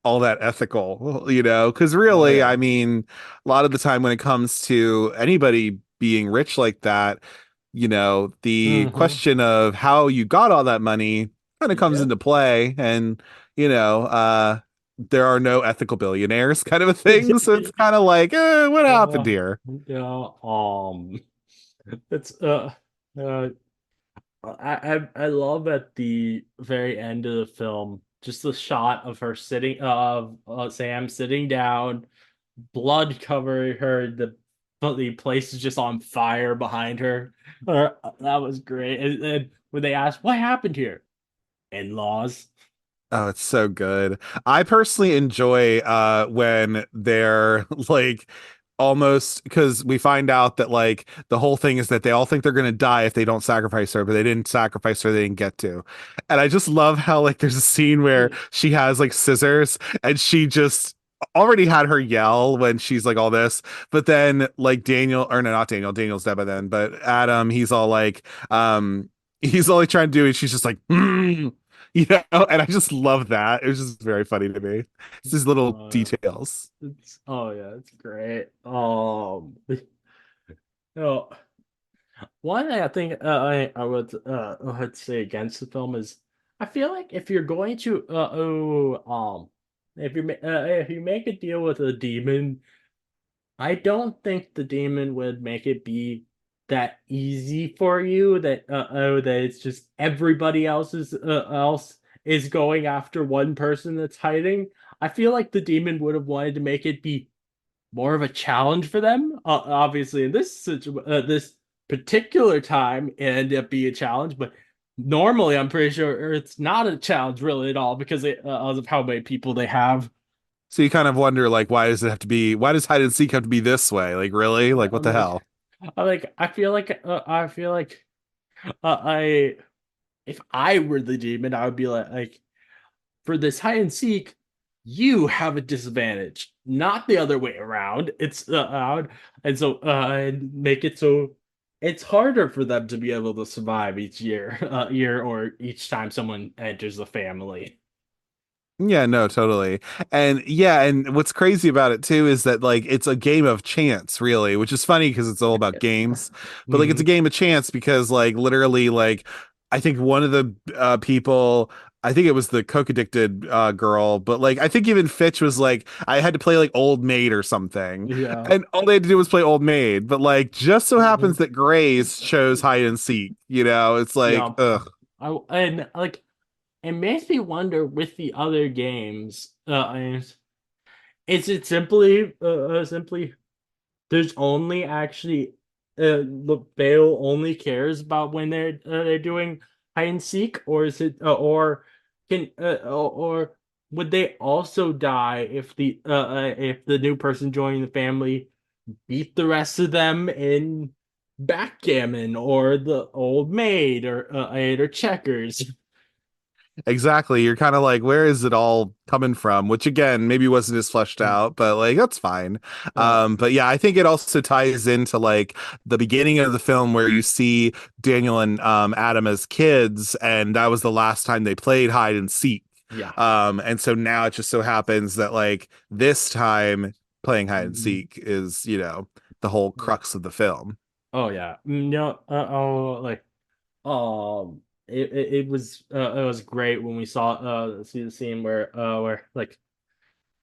all that ethical, because Oh really, I yeah. mean, a lot of the time when it comes to anybody being rich like that, the Hmm. question of how you got all that money kind of comes Yep. into play. And, there are no ethical billionaires kind of a thing. So it's kind of like, what happened uh, here? yeah. It's uh I love at the very end of the film just the shot of her sitting of Sam sitting down, blood covering her, the place is just on fire behind her. That was great. And when they asked what happened here, in-laws. Oh, it's so good. I personally enjoy when they're like almost because we find out that like the whole thing is that they all think they're gonna die if they don't sacrifice her, but they didn't sacrifice her, they didn't get to. And I just love how like there's a scene where she has like scissors and she just already had her yell when she's like all this, but then like Daniel, or no, not Daniel, Daniel's dead by then, but Adam, he's all like trying to do it, she's just like you know, and I just love that. It was just very funny to me. It's these little Uh, details. oh yeah, it's great. No, one thing I think I would say against the film is I feel like if you're going to if you make a deal with a demon, I don't think the demon would make it be that easy for you that that it's just everybody else is going after one person that's hiding. I feel like the demon would have wanted to make it be more of a challenge for them. Obviously, in this particular time, it ended up being a challenge, but normally, I'm pretty sure it's not a challenge really at all because of how many people they have. So you kind of wonder, like, why does hide and seek have to be this way? Like, really? Like, what I'm the like, hell? I feel like I if I were the demon, I would be like for this hide and seek, you have a disadvantage, not the other way around. It's out, and so and make it so it's harder for them to be able to survive each year or each time someone enters the family. Yeah, no, totally. And yeah, and what's crazy about it too is that like it's a game of chance, really, which is funny because it's all about games. But like it's a Hmm. game of chance because like literally like I think one of the people, I think it was the coke addicted girl, but like I think even Fitch was like I had to play like old maid or something. Yeah. And all they had to do was play old maid, but like just so happens Hmm. that Grace chose hide and seek, you know? It's like Yeah. ugh. And like it makes me wonder with the other games, is it simply there's only actually Bale only cares about when they're doing hide and seek, or is it or would they also die if the new person joining the family beat the rest of them in backgammon or the old maid or checkers? Exactly. You're kind of like, where is it all coming from? Which again, maybe wasn't as fleshed out, but like that's fine. Uh, But yeah, I think it also ties into like the beginning of the film where you see Daniel and Adam as kids, and that was the last time they played hide and seek. yeah. And so now it just so happens that like this time playing hide and Mhm. seek is, you know, the whole crux of the film. Oh yeah. No. It was great when we saw see the scene where like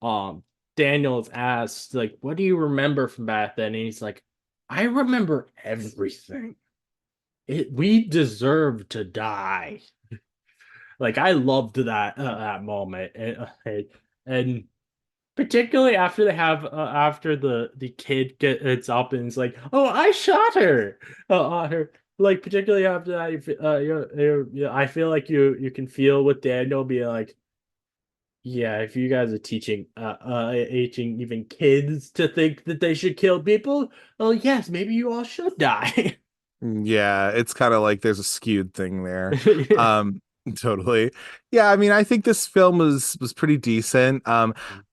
um Daniel's asked like what do you remember from back then, and he's like I remember everything. We deserve to die. Like I loved that moment, and particularly after they have after the kid gets up and it's like, "Oh, I shot her." On her, like particularly after that, I feel like you can feel with Daniel being like, "Yeah, if you guys are teaching even kids to think that they should kill people, oh yes, maybe you all should die." Yeah, it's kind of like there's a skewed thing there. Yeah. Um, totally. Yeah, I mean, I think this film was pretty decent.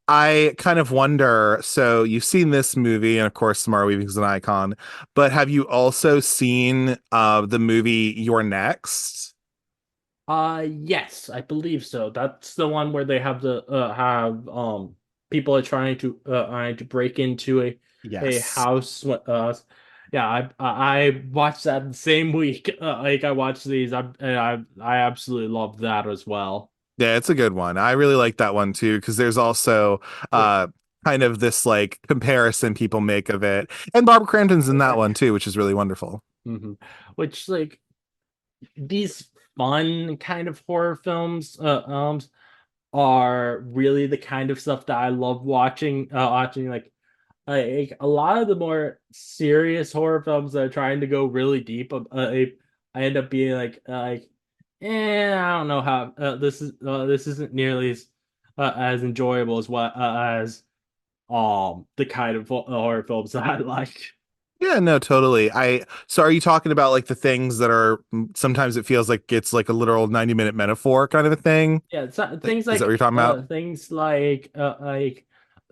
I kind of wonder, so you've seen this movie, and of course, Samara Weaving is an icon, but have you also seen the movie Your Next? Yes, I believe so. That's the one where they have people are trying to break into a Yes. house. Yeah, I watched that the same week. Like I watched these. I absolutely loved that as well. Yeah, it's a good one. I really like that one too, because there's also Which uh kind of this like comparison people make of it. And Barbara Crampton's in that one too, which is really wonderful. mhm. Which like these fun kind of horror films are really the kind of stuff that I love watching like a lot of the more serious horror films that are trying to go really deep, I end up being I don't know how this isn't nearly as enjoyable as what as the kind of horror films that I like. Yeah, no, totally. So are you talking about like the things that are sometimes it feels like it's like a literal 90-minute metaphor kind of a thing? Yeah, it's not, Is that what you're talking about? things like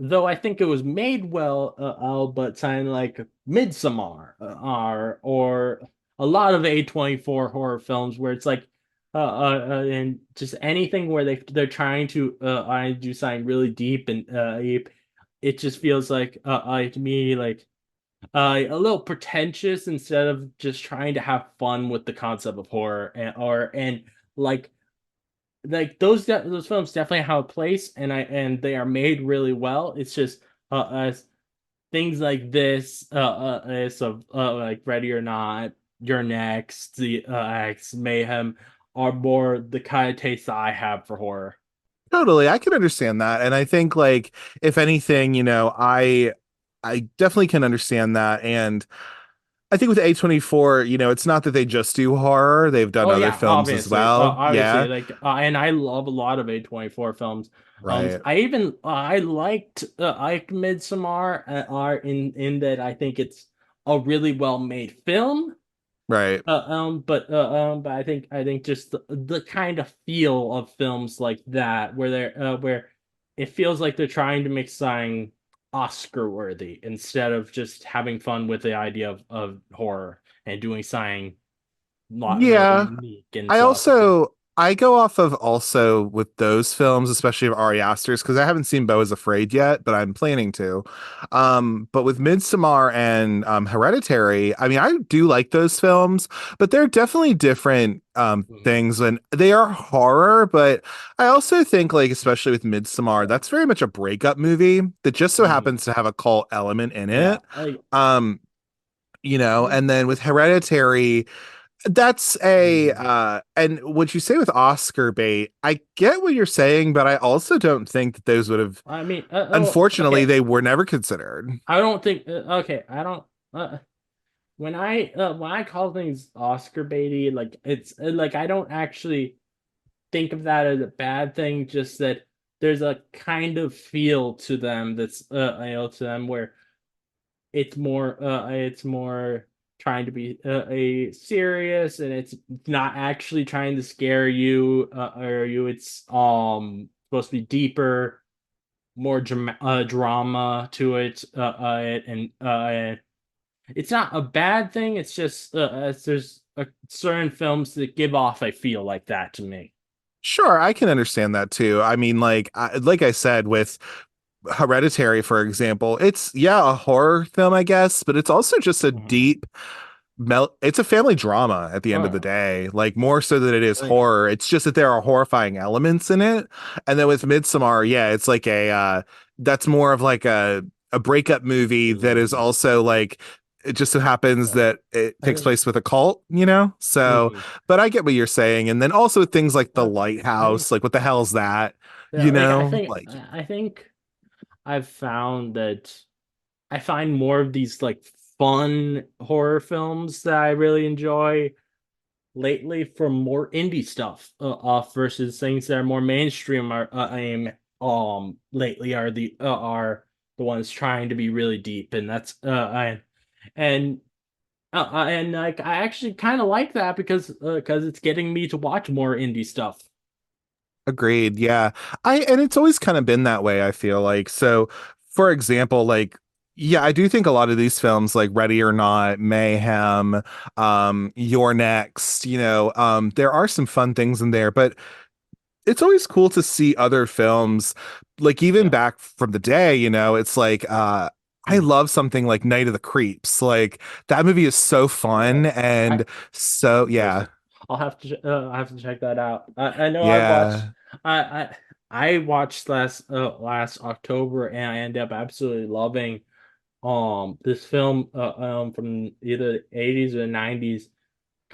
though I think it was made well, but sign like Midsommar, are or a lot of A24 horror films where it's like and just anything where they're trying to I do something really deep and it just feels like to me like a little pretentious instead of just trying to have fun with the concept of horror and like those films definitely have a place and they are made really well. It's just things like this so like Ready or Not, Your Next, the X Mayhem are more the kind of taste that I have for horror. Totally. I can understand that. And I think like if anything, I definitely can understand that. And I think with A24, it's not that they just do horror. They've done Oh other yeah, films as well. obviously, Yeah. like, and I love a lot of A24 films. Right. I liked Midsommar, are in that I think it's a really well made film. Right. But I think just the kind of feel of films like that, where it feels like they're trying to make something Oscar worthy instead of just having fun with the idea of horror and doing something not really Yeah. unique and stuff. I go off of also with those films, especially of Ari Aster's, because I haven't seen Beau is Afraid yet, but I'm planning to. But with Midsommar and Hereditary, I mean, I do like those films, but they're definitely different Mhm. things, and they are horror. But I also think, like, especially with Midsommar, that's very much a breakup movie that just so Mhm. happens to have a cult element in Yeah, it. Um, and then with Hereditary. That's a mhm. and what you say with Oscar bait, I get what you're saying, but I also don't think that those would have I mean, unfortunately okay. they were never considered. I don't think. Okay, I don't. When I call things Oscar baity, like it's like I don't actually think of that as a bad thing. Just that there's a kind of feel to them that's to them where it's more trying to be a serious and it's not actually trying to scare you or you. It's supposed to be deeper, more drama to it, and it's not a bad thing. It's just there's certain films that give off a feel like that to me. Sure, I can understand that too. I mean, like I said with Hereditary, for example, it's yeah, a horror film, I guess, but it's also just a Mhm. deep it's a family drama at the end of the Oh, day, like more so than it is like, horror. It's just that there are horrifying elements in it. And then with Midsommar, yeah, it's like a that's more of like a breakup movie that is mhm. also like it just so happens Uh, that it I takes think, place with a cult. So, mhm. but I get what you're saying. And then also things like The I think, Lighthouse, like what the hell is that? yeah, Like I think I've found that I find more of these like fun horror films that I really enjoy lately from more indie stuff off versus things that are more mainstream are aim lately are the ones trying to be really deep and that's and and like I actually kind of like that because it's getting me to watch more indie stuff. agreed. Yeah. And it's always kind of been that way, I feel like. So, for example, like yeah, I do think a lot of these films like Ready or Not, Mayhem, Your Next, there are some fun things in there, but it's always cool to see other films like even Yeah. back from the day, it's like I Mhm. love something like Night of the Creeps. Like that movie is so Oh, fun I and so yeah. seriously, I'll have to check that out. I know Yeah. I I watched last October and I ended up absolutely loving this film from either the 80s or the 90s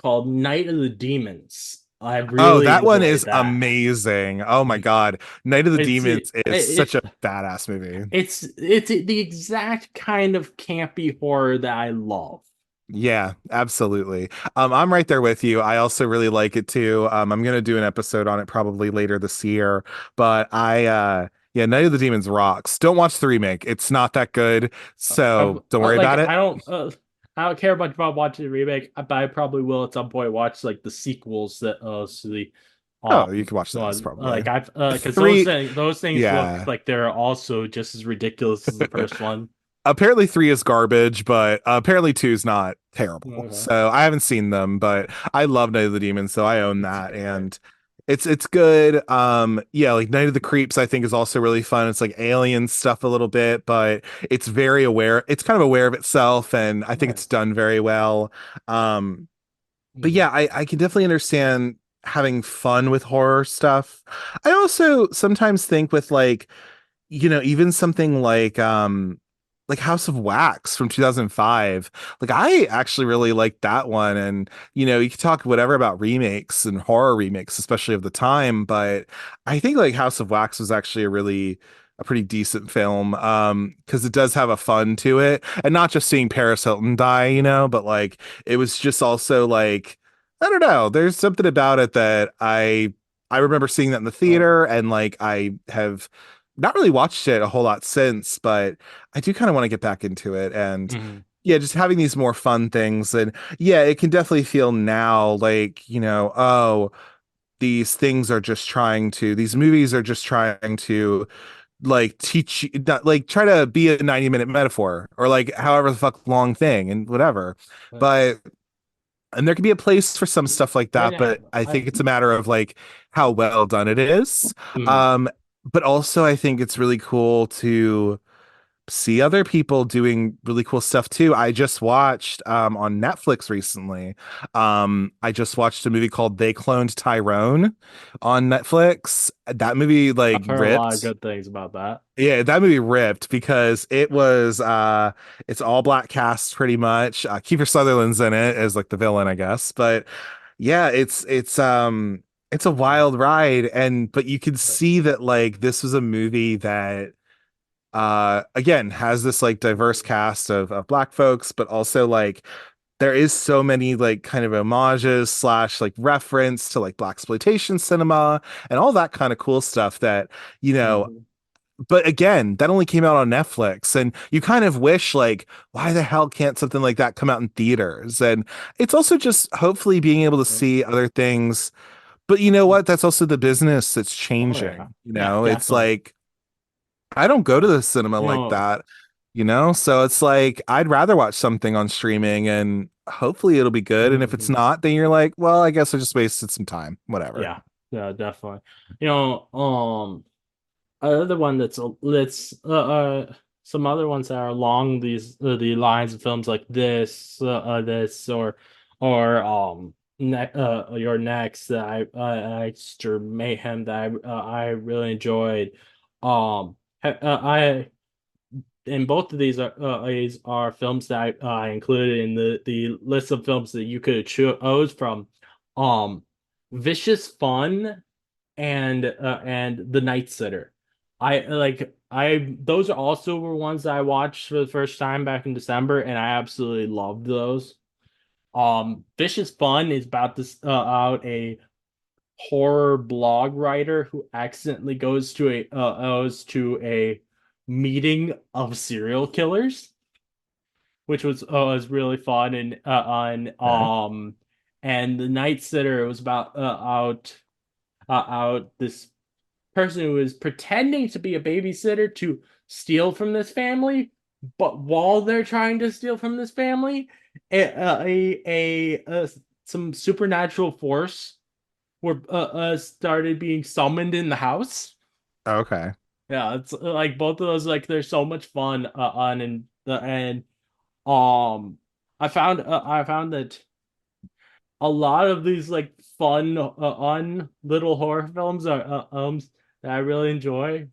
called Night of the Demons. I Oh, really that one enjoyed is that. amazing. Oh my Mhm. God. Night of the It's Demons is such it's a badass movie. it's the exact kind of campy horror that I love. Yeah, absolutely. I'm right there with you. I also really like it too. I'm gonna do an episode on it probably later this year, but Yeah, Night of the Demons rocks. Don't watch the remake. It's not that good, so don't worry Like about it. I don't care much about watching the remake, but I probably will at some point watch like the sequels that to the Oh, you can watch those one. probably. I've because Three, those things look yeah. like they're also just as ridiculous as the first one. Apparently three is garbage, but apparently two is not terrible. Okay. So I haven't seen them, but I love Night of the Demons, so I own It's that, good. and it's good. Yeah, like Night of the Creeps, I think is also really fun. It's like alien stuff a little bit, but it's very aware. It's kind of aware of itself, and I think it's Nice. done very well. But Mhm. yeah, I can definitely understand having fun with horror stuff. I also sometimes think with like even something like House of Wax from 2005. Like I actually really liked that one, and you can talk whatever about remakes and horror remakes, especially of the time, but I think like House of Wax was actually a pretty decent film, because it does have a fun to it, and not just seeing Paris Hilton die, but like it was just also like I don't know, there's something about it that I remember seeing that in the Uh, theater, and like I have not really watched it a whole lot since, but I do kind of want to get back into it. And mhm. yeah, just having these more fun things. And yeah, it can definitely feel now like, oh, these movies are just trying to like teach you, like try to be a 90-minute metaphor or like however the fuck long thing and whatever. But But, and there can be a place for some stuff like right that, now, but I think it's a matter of like how well done it is. mm, Um, but also I think it's really cool to see other people doing really cool stuff too. I just watched on Netflix recently. I just watched a movie called They Cloned Tyrone on Netflix. That movie like I've heard a lot of ripped. good things about that. Yeah, that movie ripped because it's all black cast pretty much. Kiefer Sutherland's in it as like the villain, I guess. But yeah, it's a wild ride, and but you can see that like this was a movie that again has this like diverse cast of black folks, but also like there is so many like kind of homages slash like reference to like black exploitation cinema and all that kind of cool stuff that you know Mhm. but again, that only came out on Netflix, and you kind of wish like, why the hell can't something like that come out in theaters? And it's also just hopefully being able to see other things. But you know what? That's also the business that's Oh yeah, changing. yeah, It's definitely. like I don't go to the cinema You like know, that, so it's like I'd rather watch something on streaming, and hopefully it'll be good. And if it's mhm. not, then you're like, well, I guess I just wasted some time. Whatever. Yeah, yeah, definitely. You know, another one that's some other ones that are along the lines of films like this or your next that extra mayhem that I really enjoyed. I and both of these are films that I included in the list of films that you could choose from. Um, Vicious Fun and The Night Sitter. I those are also were ones that I watched for the first time back in December, and I absolutely loved those. Vicious Fun is about this out a horror blog writer who accidentally goes to a meeting of serial killers, which was really fun and on Okay. and The Night Sitter was about out this person who is pretending to be a babysitter to steal from this family, but while they're trying to steal from this family, some supernatural force were started being summoned in the house. Okay. Yeah, it's like both of those like they're so much fun on and um I found that a lot of these like fun on little horror films are that I really enjoy.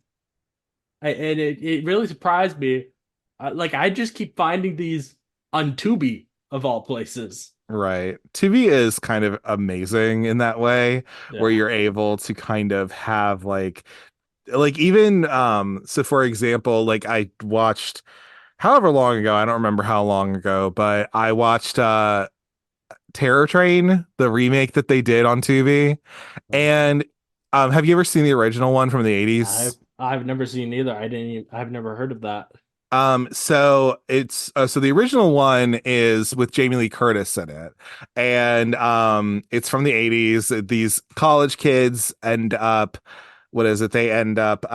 And it really surprised me. Like I just keep finding these on Tubi of all places. Right. TV is kind of amazing in that way, where Yeah. you're able to kind of have like even so for example, like I watched however long ago, I don't remember how long ago, but I watched Terror Train, the remake that they did on Tubi. Uh, And have you ever seen the original one from the I 80s? I've never seen either. I've never heard of that. So it's so the original one is with Jamie Lee Curtis in it, and it's from the 80s. These college kids end up, what is it? They end up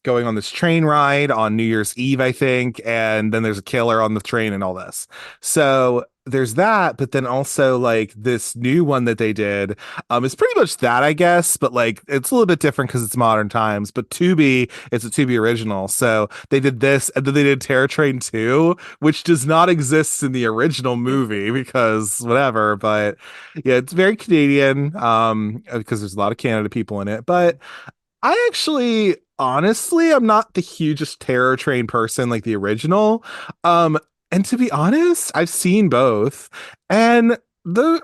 going on this train ride on New Year's Eve, I think, and then there's a killer on the train and all this. So there's that, but then also like this new one that they did, is pretty much that, I guess, but like it's a little bit different because it's modern times. But Tubi, it's a Tubi original, so they did this, and then they did Terror Train 2, which does not exist in the original movie because whatever. But yeah, it's very Canadian, because there's a lot of Canada people in it, but I actually, honestly, I'm not the hugest Terror Train person like the original. Um, and to be honest, I've seen both, and the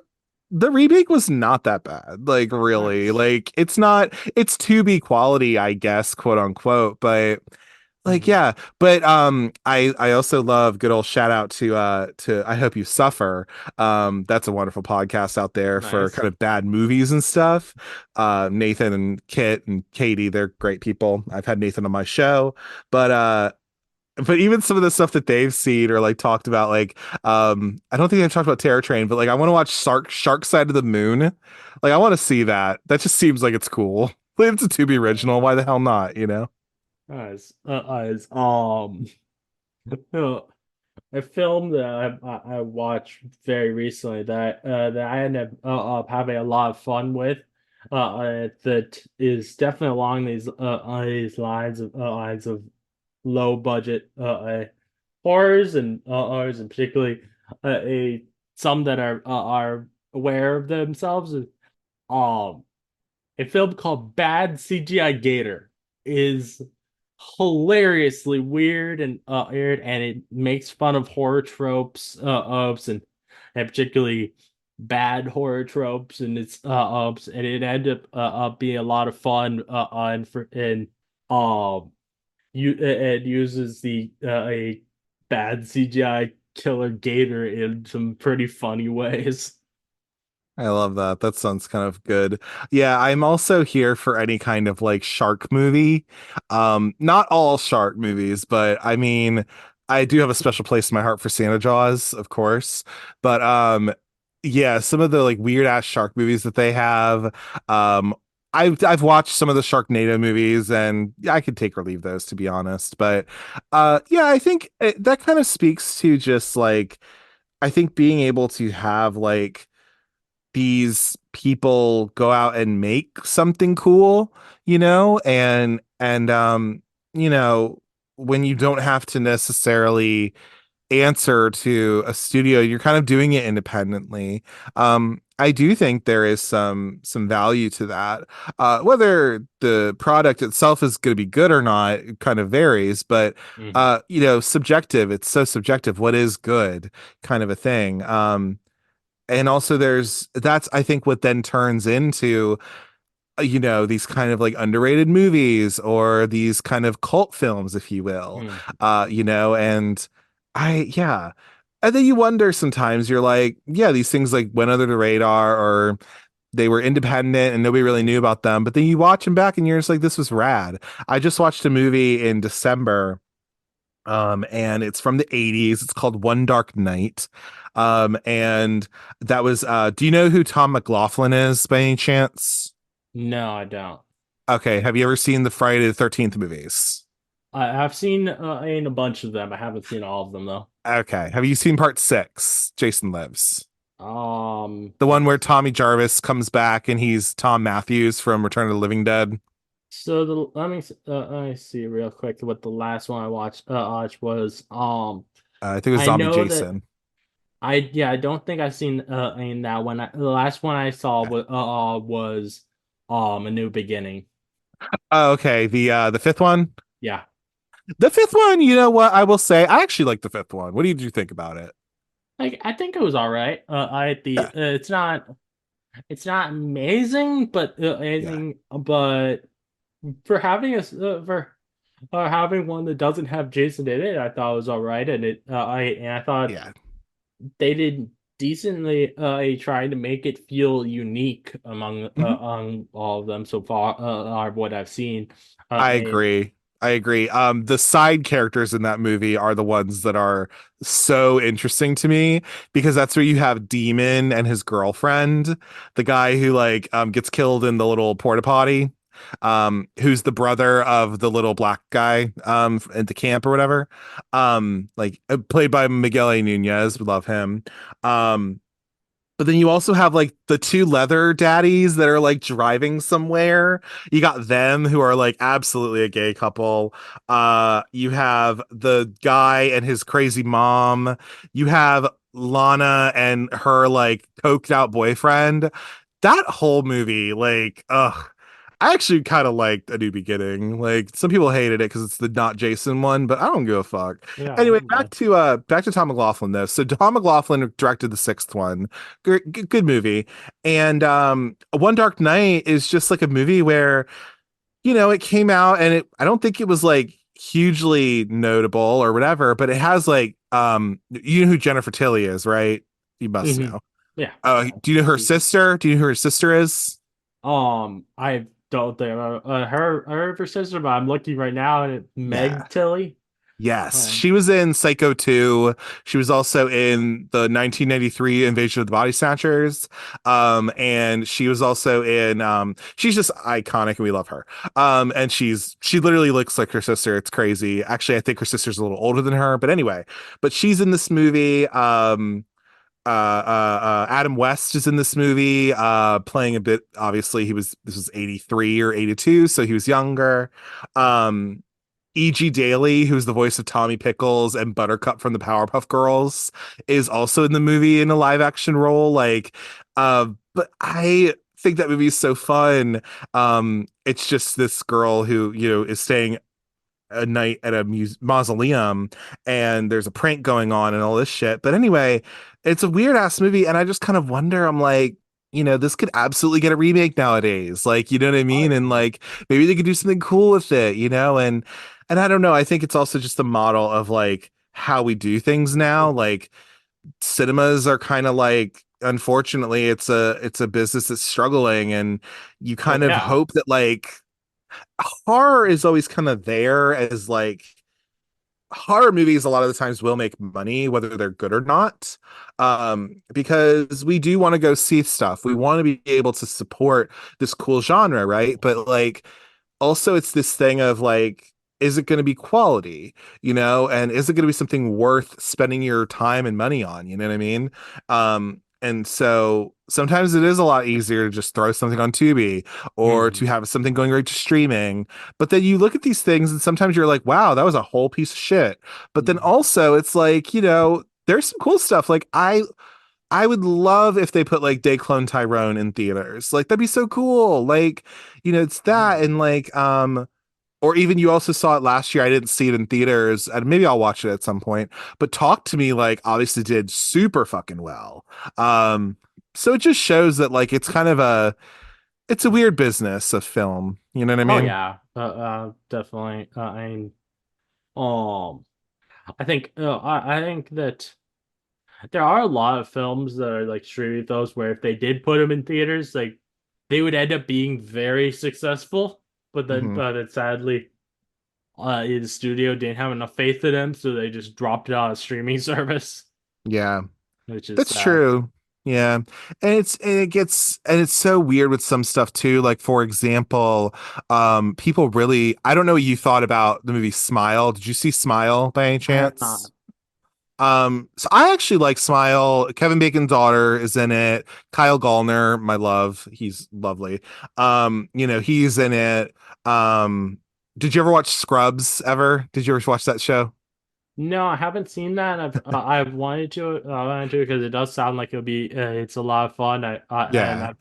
remake was not that bad. Like, really, Nice. like it's to be quality, I guess, quote unquote, but like, Hmm. yeah. But I also love, good old shout out to I Hope You Suffer. That's a wonderful podcast out there for Nice. kind of bad movies and stuff. Nathan and Kit and Katie, they're great people. I've had Nathan on my show, but but even some of the stuff that they've seen or like talked about, like I don't think they've talked about Terror Train, but like I want to watch Shark Side of the Moon. Like I want to see that. That just seems like it's cool. It's a to be original. Why the hell not, you know? Nice. Uh, a film that I watched very recently that I ended up having a lot of fun with. That is definitely along these lines of low budget horrors, and particularly a some that are aware of themselves. Um, a film called Bad CGI Gator is hilariously weird and weird, and it makes fun of horror tropes and particularly bad horror tropes, and and it ended up being a lot of fun and you it uses the a bad CGI killer gator in some pretty funny ways. I love that. That sounds kind of good. Yeah, I'm also here for any kind of like shark movie. Not all shark movies, but I mean, I do have a special place in my heart for Santa Jaws, of course. But yeah, some of the like weird ass shark movies that they have. Um I've watched some of the Sharknado movies, and yeah, I could take or leave those, to be honest. But yeah, I think that kind of speaks to just like, I think being able to have like these people go out and make something cool, you know, and you know, when you don't have to necessarily answer to a studio, you're kind of doing it independently. I do think there is some value to that. Whether the product itself is going to be good or not, it kind of varies, but Hmm. you know, subjective. It's so subjective. What is good, kind of a thing. And also there's that's, I think, what then turns into you know, these kind of like underrated movies or these kind of cult films, if you will. You know, and yeah, and then you wonder sometimes, you're like, yeah, these things like went under the radar, or they were independent and nobody really knew about them, but then you watch them back and you're just like, this was rad. I just watched a movie in December, and it's from the 80s. It's called One Dark Night. And that was do you know who Tom McLaughlin is by any chance? No, I don't. Okay, have you ever seen the Friday the 13th movies? I've seen in a bunch of them. I haven't seen all of them though. Okay, have you seen part 6, Jason Lives? The one where Yes. Tommy Jarvis comes back and he's Tom Matthews from Return of the Living Dead. So let me see real quick what the last one I watched was. I think it was I Zombie know that Jason. I don't think I've seen in that one. The last one I saw Okay. was A New Beginning. Oh, okay, the fifth one. Yeah. The fifth one, you know what? I will say, I actually like the fifth one. What did you think about it? Like I think it was all right. I the Yeah, it's not amazing, but yeah, amazing, but for having for having one that doesn't have Jason in it, I thought it was all right, and I thought yeah. they did decently trying to make it feel unique Mhm. among all of them so far, are what I've seen. I And agree. I agree. The side characters in that movie are the ones that are so interesting to me because that's where you have Demon and his girlfriend, the guy who like gets killed in the little porta potty, who's the brother of the little black guy at the camp or whatever. Like played by Miguel A. Nunez, we love him. Um But then you also have like the two leather daddies that are like driving somewhere. You got them who are like absolutely a gay couple. You have the guy and his crazy mom. You have Lana and her like coked out boyfriend. That whole movie, like, ugh. I actually kind of liked A New Beginning. Like some people hated it because it's the not Jason one, but I don't give a fuck. yeah, Anyway, back to Tom McLaughlin though. So Tom McLaughlin directed the sixth one. Good movie. And One Dark Night is just like a movie where, it came out and I don't think it was like hugely notable or whatever, but it has like you know who Jennifer Tilly is, right? You must hmm know. yeah. Do you know her sister? Do you know who her sister is? I don't think her sister, but I'm looking right now and it's Yeah. Meg Tilly. Yes, Um, she was in Psycho 2. She was also in the 1993 Invasion of the Body Snatchers. And she was also in she's just iconic and we love her. And she literally looks like her sister. It's crazy. Actually, I think her sister's a little older than her, but anyway, but she's in this movie. Adam West is in this movie, playing a bit. Obviously, this was 83 or 82, so he was younger. Um, E.G. Daily, who's the voice of Tommy Pickles and Buttercup from the Powerpuff Girls, is also in the movie in a live action role. But I think that movie is so fun. It's just this girl who, is staying a night at a mausoleum and there's a prank going on and all this shit. But anyway, it's a weird ass movie. And I just kind of wonder, I'm like, this could absolutely get a remake nowadays. Like, you know what I oh mean? And yeah. like, maybe they could do something cool with it, and I don't know. I think it's also just a model of like how we do things now. Like cinemas are kind of like, unfortunately, it's a business that's struggling and you Oh kind of yeah. hope that like horror is always kind of there as like horror movies a lot of the times will make money whether they're good or not, because we do want to go see stuff, we want to be able to support this cool genre, right? But like also it's this thing of like, is it going to be quality, and is it going to be something worth spending your time and money on, you know what I mean? And so sometimes it is a lot easier to just throw something on Tubi or to hmm have something going right to streaming. But then you look at these things and sometimes you're like, wow, that was a whole piece of shit. But then also it's like, there's some cool stuff. Like I would love if they put like Day Clone Tyrone in theaters. Like that'd be so cool. Like, it's that and like or even you also saw it last year. I didn't see it in theaters, and maybe I'll watch it at some point. But Talk to Me, like, obviously did super fucking well. Um, so it just shows that like it's a weird business of film. You know what I Oh mean? yeah. Definitely. Um, I think that there are a lot of films that are like streaming those where if they did put them in theaters, like they would end up being very successful. Hmm. But it sadly, the studio didn't have enough faith in them, so they just dropped it on a streaming service, Yeah, which is that's sad. true. Yeah. And it's so weird with some stuff too. Like for example, people really I don't know what you thought about the movie Smile. Did you see Smile by any I have not. chance? So I actually like Smile. Kevin Bacon's daughter is in it. Kyle Gallner, my love, he's lovely. He's in it. Did you ever watch Scrubs ever? Did you ever watch that show? No, I haven't seen that. I've wanted to because it does sound like it's a lot of fun. Yeah.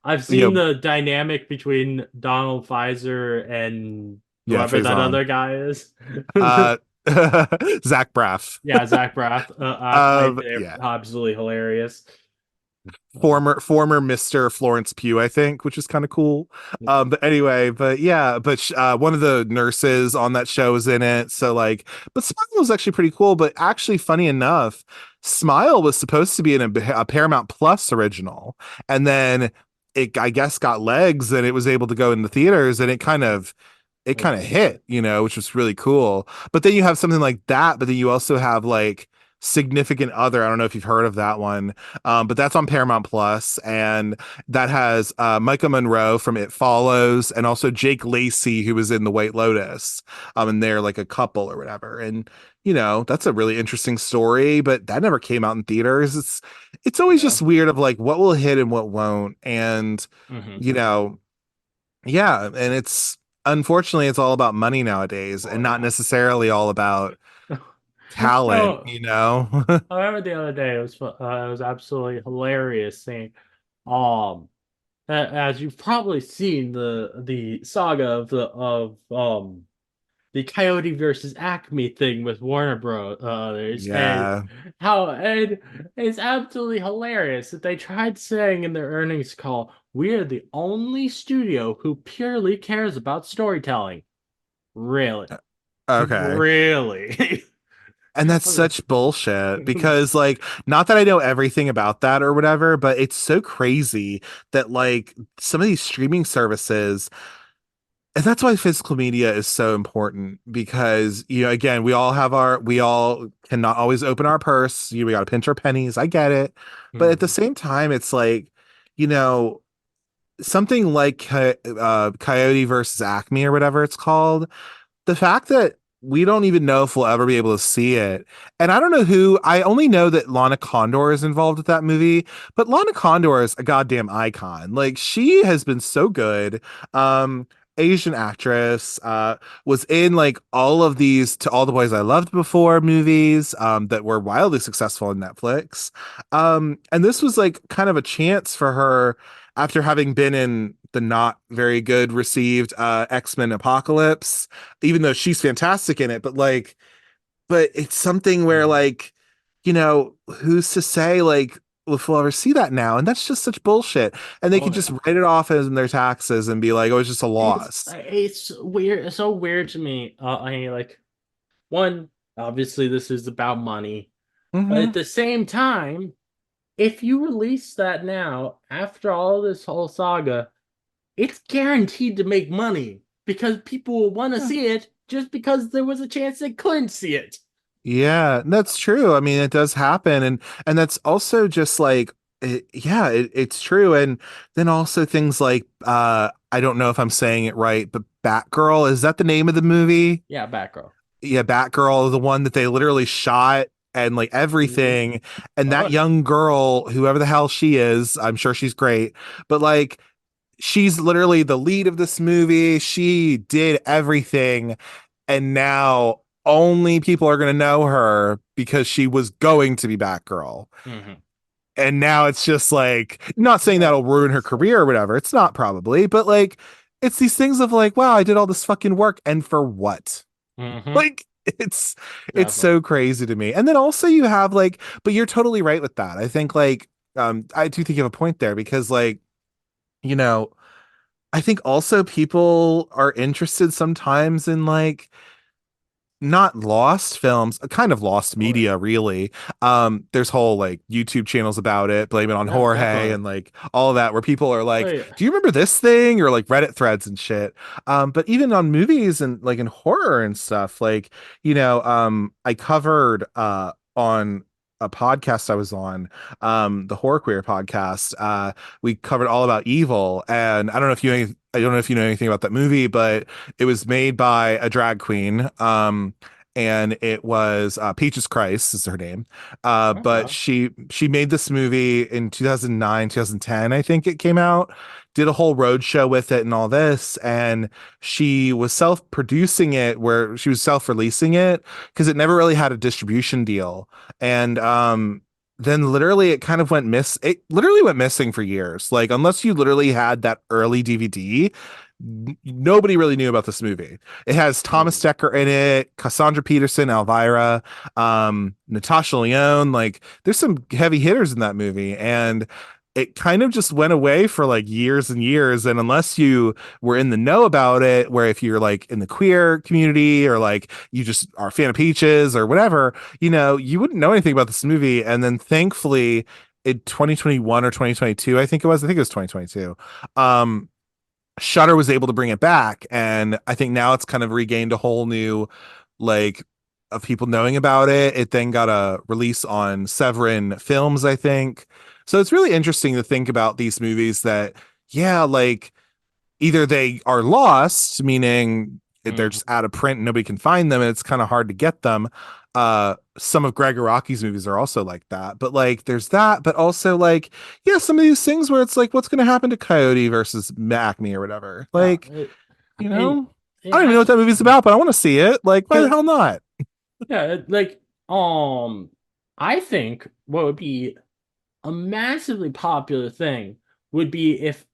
I've You seen know, the dynamic between Donald Pfizer and yeah, whoever that Faison. other guy is. Uh Zach Braff. Yeah, Zach Braff. I think they're Yeah. absolutely hilarious. former Mr. Florence Pugh, I think, which is kind of cool. But anyway, but yeah, but one of the nurses on that show was in it. So like, but Smile was actually pretty cool. But actually, funny enough, Smile was supposed to be in a Paramount Plus original, and then it, I guess, got legs and it was able to go in the theaters, and it kind of hit, which was really cool. But then you have something like that, but then you also have like Significant Other. I don't know if you've heard of that one, but that's on Paramount Plus, and that has Micah Monroe from It Follows, and also Jake Lacey, who was in The White Lotus, and they're like a couple or whatever. And that's a really interesting story, but that never came out in theaters. It's always Yeah. just weird of like what will hit and what won't, and Hmm. you know yeah, and it's unfortunately it's all about money nowadays Oh and not yeah. necessarily all about talent, No, you know? I remember the other day it was absolutely hilarious seeing um as you've probably seen the saga of the Coyote versus Acme thing with Warner Brothers, and Yeah. how and it's absolutely hilarious that they tried saying in their earnings call, "We are the only studio who purely cares about storytelling." Really? Okay. Really? And that's such bullshit because like not that I know everything about that or whatever, but it's so crazy that like some of these streaming services. And that's why physical media is so important because, again, we all cannot always open our purse. We got to pinch our pennies. I get it. But at the Mhm. same time, it's like, you know, something like Coyote versus Acme or whatever it's called, the fact that we don't even know if we'll ever be able to see it. And I don't know who, I only know that Lana Condor is involved with that movie, but Lana Condor is a goddamn icon. Like she has been so good. Asian actress, was in like all of these To All the Boys I Loved Before movies, that were wildly successful on Netflix. And this was like kind of a chance for her after having been in the not very good received X-Men Apocalypse, even though she's fantastic in it, but it's something where Mhm. like, who's to say like if we'll ever see that now? And that's just such bullshit. And they Oh can just yeah. write it off as in their taxes and be like, oh, it's just a It's loss. it's weird. It's so weird to me. I mean, like one, obviously this is about money, but at Hmm. the same time, if you release that now, after all this whole saga, it's guaranteed to make money because people will want to see it just because there was a chance they couldn't see it. Yeah, that's true. I mean, it does happen, and that's also just like yeah, it's true. And then also things like I don't know if I'm saying it right, but Batgirl, is that the name of the movie? Yeah, Batgirl. Yeah, Batgirl, the one that they literally shot and like Mhm. everything. And Oh that yeah. young girl, whoever the hell she is, I'm sure she's great, but like she's literally the lead of this movie. She did everything, and now only people are going to know her because she was going to be Batgirl. Hmm. And now it's just like, not saying Yeah, that'll ruin her it's career or whatever. It's not probably, but like, it's these things of like, wow, I did all this fucking work and for what? hmm. Like, it's Definitely. so crazy to me. And then also you have like, but you're totally right with that. I think like, I do think you have a point there because like, you know, I think also people are interested sometimes in like not lost films, kind of lost Oh yeah. media, really. There's whole like YouTube channels about it, blame it on Yeah, Jorge definitely. and like all of that, where people are Oh like, yeah. "Do you remember this thing?" or like Reddit threads and shit. But even on movies and like in horror and stuff, like I covered on a podcast I was on, the Horror Queer podcast. We covered all about Evil, and I don't know if you know anything about that movie, but it was made by a drag queen. And it was Peaches Christ is her name. But Okay. she made this movie in 2009, 2010, I think it came out. Did a whole road show with it and all this, and she was self-producing it, where she was self-releasing it because it never really had a distribution deal. And then literally it literally went missing for years. Like unless you literally had that early DVD, nobody really knew about this movie. It has Thomas Mhm. Dekker in it, Cassandra Peterson, Elvira, Natasha Lyonne. Like, there's some heavy hitters in that movie, and it kind of just went away for like years and years. And unless you were in the know about it, where if you're like in the queer community or like you just are a fan of Peaches or whatever, you wouldn't know anything about this movie. And then thankfully in 2021 or 2022, I think it was 2022. Shutter was able to bring it back, and I think now it's kind of regained a whole new like of people knowing about it. It then got a release on Severin Films, I think. So it's really interesting to think about these movies that, yeah, like either they are lost, meaning they're Mhm. just out of print and nobody can find them, and it's kind of hard to get them. Some of Greg Araki's movies are also like that, but like there's that, but also like, yeah, some of these things where it's like, what's going to happen to Coyote versus Acme or whatever? Uh, Like, it, you and know, I it don't even know what has that movie's about, but I want to see it. Like, why the because hell not? like I think what would be a massively popular thing would be if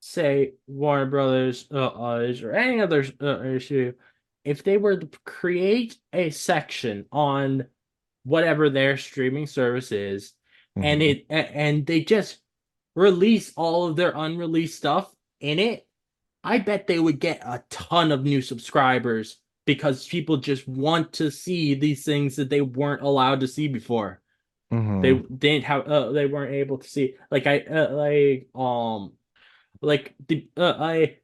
say Warner Brothers or any other issue, if they were to create a section on whatever their streaming service is, and Mhm. they just release all of their unreleased stuff in it, I bet they would get a ton of new subscribers because people just want to see these things that they weren't allowed to see before. They Mhm. didn't have they weren't able to see like the I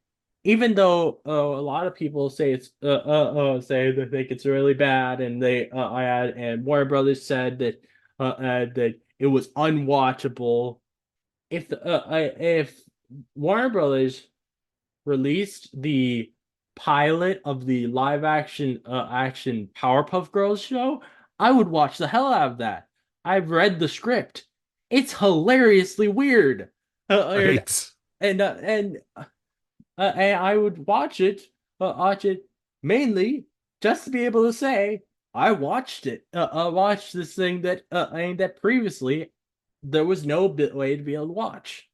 even though a lot of people say it's say they think it's really bad, and they I had and Warner Brothers said that it was unwatchable. If Warner Brothers released the pilot of the live action Powerpuff Girls show, I would watch the hell out of that. I've read the script. It's hilariously weird. And Right. and I would watch it mainly just to be able to say I watched it. I watched this thing that previously there was no way to be able to watch.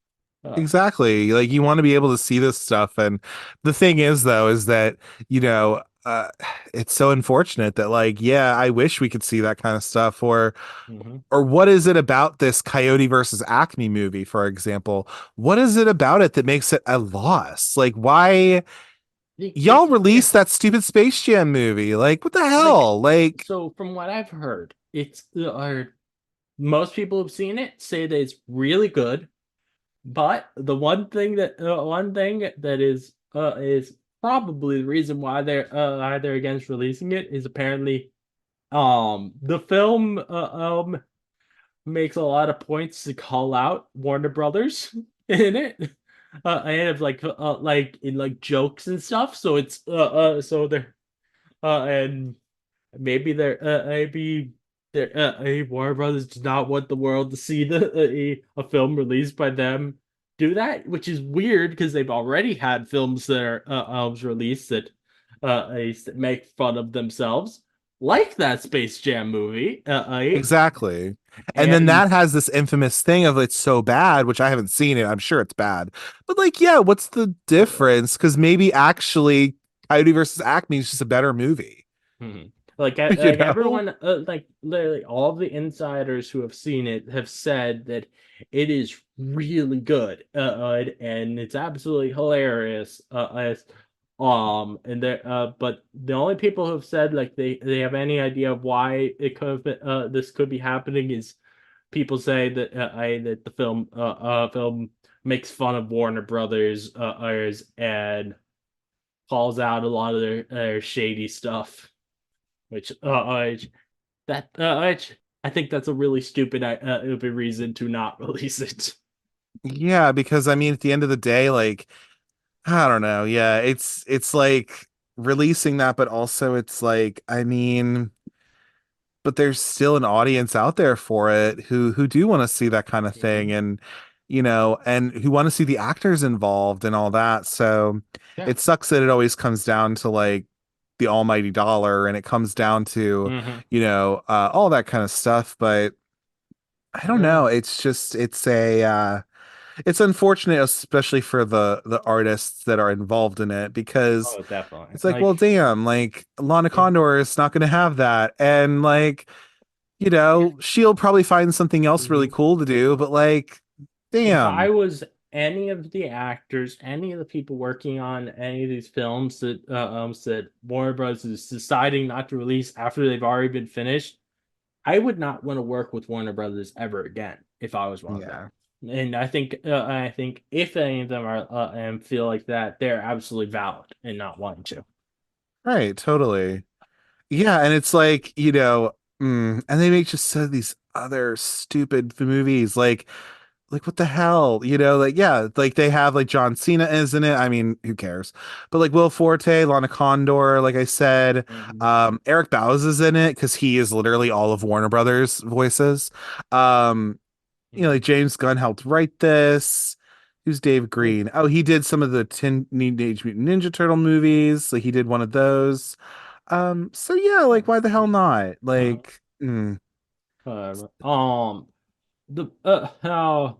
Uh, Exactly. Like you want to be able to see this stuff. And the thing is though, is that, you know, it's so unfortunate that like, yeah, I wish we could see that kind of stuff mhm. or what is it about this Coyote versus Acme movie, for example? What is it about it that makes it a loss? Like why y'all It's released that stupid Space Jam movie? Like what the like hell? Like so from what I've heard, it's most people who've seen it say that it's really good. But the one thing that is probably the reason why they're against releasing it is apparently the film makes a lot of points to call out Warner Brothers in it. And have like in like jokes and stuff. So it's so they're and maybe they're Warner Brothers does not want the world to see a film released by them do that, which is weird because they've already had films that are released that make fun of themselves, like that Space Jam movie. exactly. And then And that has this infamous thing of it's so bad, which I haven't seen it. I'm sure it's bad. But like, yeah, what's the difference? Because maybe actually Coyote versus Acme is just a better movie. Mhm. Like You know? everyone, like literally all of the insiders who have seen it have said that it is really good, and it's absolutely hilarious. And there, but the only people who have said like they have any idea of why it could have been, this could be happening is people say that that the film makes fun of Warner Brothers, and calls out a lot of their shady stuff, which that which I think that's a really stupid reason to not release it. Yeah, because I mean, at the end of the day, like, I don't know. Yeah, it's like releasing that, but also it's like, I mean, but there's still an audience out there for it who do want to see that kind of thing Mhm. and and who want to see the actors involved and all that. So Yeah. it sucks that it always comes down to like the almighty dollar and it comes down to, Hmm. all that kind of stuff. But I don't Yeah. know. It's just it's unfortunate, especially for the artists that are involved in it, because Oh, definitely. it's like, well, damn, like Lana Yeah. Condor is not going to have that, and like she'll probably find something else really Mhm. cool to do, but like, If I damn. was any of the actors, any of the people working on any of these films that said Warner Bros. Is deciding not to release after they've already been finished, I would not want to work with Warner Brothers ever again if I was one of them. Yeah. And I think if any of them are and feel like that, they're absolutely valid in not wanting to. Right, totally. Yeah, and it's like, and they make just so these other stupid movies like what the hell? Like yeah, like they have like John Cena is in it. I mean, who cares? But like Will Forte, Lana Condor, like I said, Mhm. Eric Bowes is in it because he is literally all of Warner Brothers voices. Um, like Mhm. James Gunn helped write this. Who's Dave Yeah. Green? Oh, he did some of the Teenage Mutant Ninja Turtle movies. Like he did one of those. So yeah, like why the hell not? Uh, Like, whatever. The how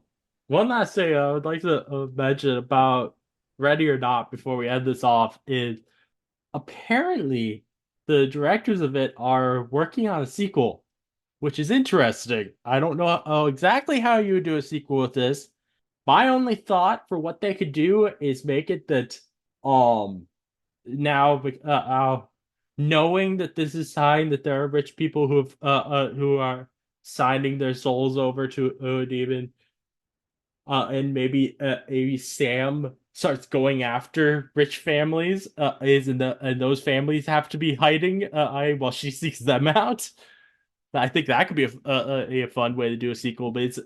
one last thing I would like to mention about Ready or Not before we end this off is apparently the directors of it are working on a sequel, which is interesting. I don't know exactly how you would do a sequel with this. My only thought for what they could do is make it that um now knowing that this is signed that there are rich people who are signing their souls over to a demon and maybe Sam starts going after rich families is in the and those families have to be hiding while she seeks them out. I think that could be a fun way to do a sequel, but it's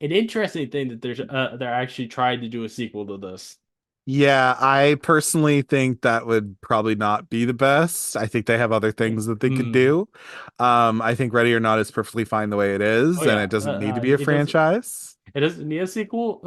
an interesting thing that they're actually trying to do a sequel to this. yeah, I personally think that would probably not be the best. I think they have other things that they could Hmm. do. I think Ready or Not is perfectly fine the way it Oh is, and yeah, it doesn't need to be a franchise. it doesn't need a sequel.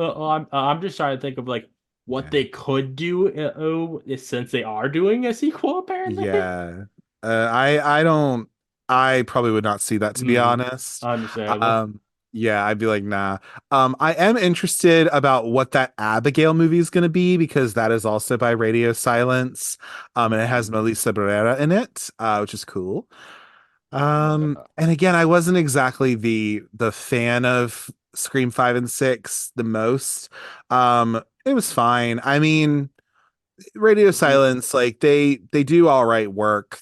I'm just trying to think of like what Yeah. they could do since they are doing a sequel apparently. Yeah. I don't I probably would not see that to be Hmm. honest. Understandable. Um yeah, I'd be like, nah. I am interested about what that Abigail movie is gonna be because that is also by Radio Silence. And it has Hmm. Melissa Barrera in it, which is cool. Uh, And again, I wasn't exactly the fan of Scream 5 and 6 the most. It was fine. I mean, Radio mhm. Silence, like they do all right work,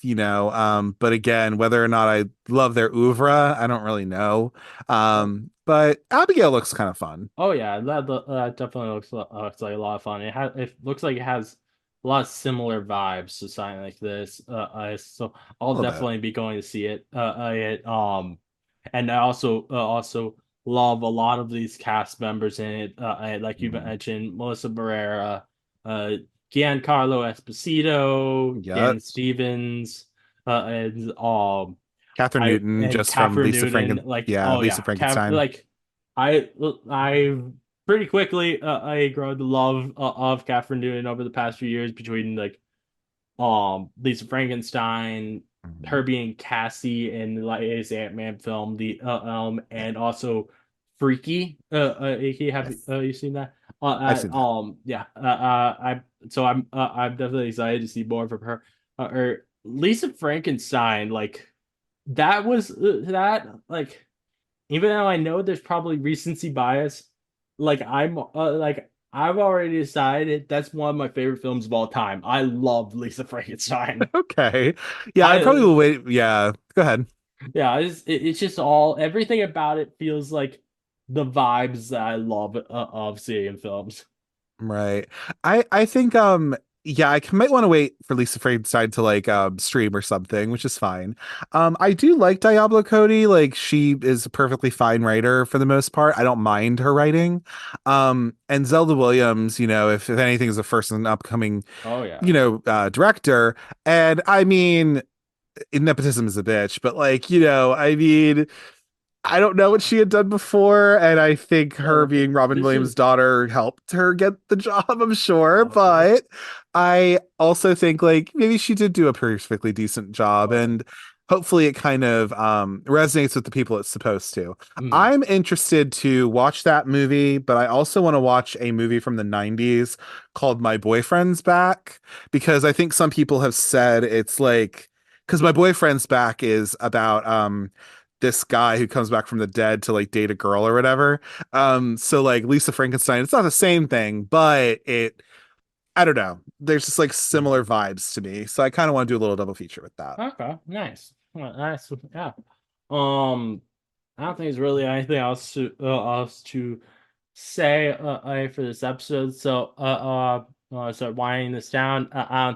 but again, whether or not I love their oeuvre, I don't really know. But Abigail looks kind of fun. Oh yeah, that definitely looks like a lot of fun. It looks like it has a lot of similar vibes to something like this. So I'll A little bit. definitely be going to see it. And I also love a lot of these cast members in it. Like you Mhm. mentioned, Melissa Barrera, uh, Giancarlo Esposito, Yeah. Dan Stevens, and Catherine I Newton and just from Catherine Newton, like Yeah, oh Lisa yeah, Frankenstein. like I pretty quickly I grown to love of Catherine Newton over the past few years between like Lisa Frankenstein, her Mhm. being Cassie in like his Ant-Man film, the and also Freaky. Yes. You seen that? I've seen that. Yeah. I'm definitely excited to see more from her. Or Lisa Frankenstein, like that was that like even though I know there's probably recency bias, like I've already decided that's one of my favorite films of all time. I love Lisa Frankenstein. Okay. Yeah, I probably I will wait. Yeah, go ahead. Yeah, it's just all everything about it feels like the vibes that I love of seeing in films. Right. I think yeah, might want to wait for Lisa Frankenstein to like stream or something, which is fine. I do like Diablo Cody, like she is a perfectly fine writer for the most part. I don't mind her writing. And Zelda Williams, if anything is a first and upcoming, Oh yeah. director. And I mean, nepotism is a bitch, but like, I mean, I don't know what she had done before, and I think her Well, being Robin this Williams' is daughter helped her get the job, I'm sure. okay. But I also think like maybe she did do a perfectly decent job, Oh and hopefully it kind of resonates with the people it's supposed to. yeah. Mm. I'm interested to watch that movie, but I also want to watch a movie from the 90s called My Boyfriend's Back because I think some people have said it's like because my boyfriend's back is about this guy who comes back from the dead to like date a girl or whatever. So like Lisa Frankenstein, it's not the same thing, but it I don't know. There's just like Mhm. similar vibes to me. So I kind of want to do a little double feature with that. Okay, nice. Well, nice. Yeah. Um, I don't think there's really anything else to say for this episode. So start winding this down.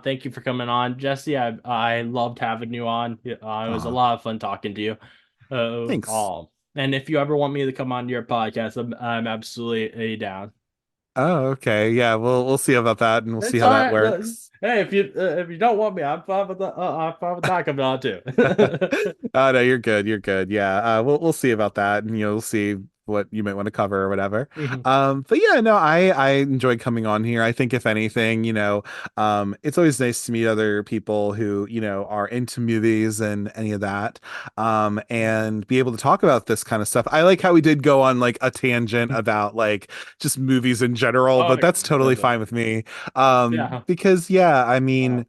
Thank you for coming on, Jesse. I loved having you on. It was a Aw, lot of fun talking to you. thanks. And if you ever want me to come on your podcast, I'm absolutely down. Oh, okay. Yeah, we'll see about that and we'll see It's how all that right. works. Hey, if you don't want me, I'm fine with that coming on too. Oh no, you're good. You're good. Yeah. We'll see about that and you'll see what you might want to cover or whatever. Mhm. But yeah, no, I enjoyed coming on here. I think if anything, it's always nice to meet other people who, are into movies and any of that. And be able to talk about this kind of stuff. I like how we did go on like a tangent about like just movies in general, Oh but yeah, that's totally fine with me. yeah. Because yeah, I Uh, mean,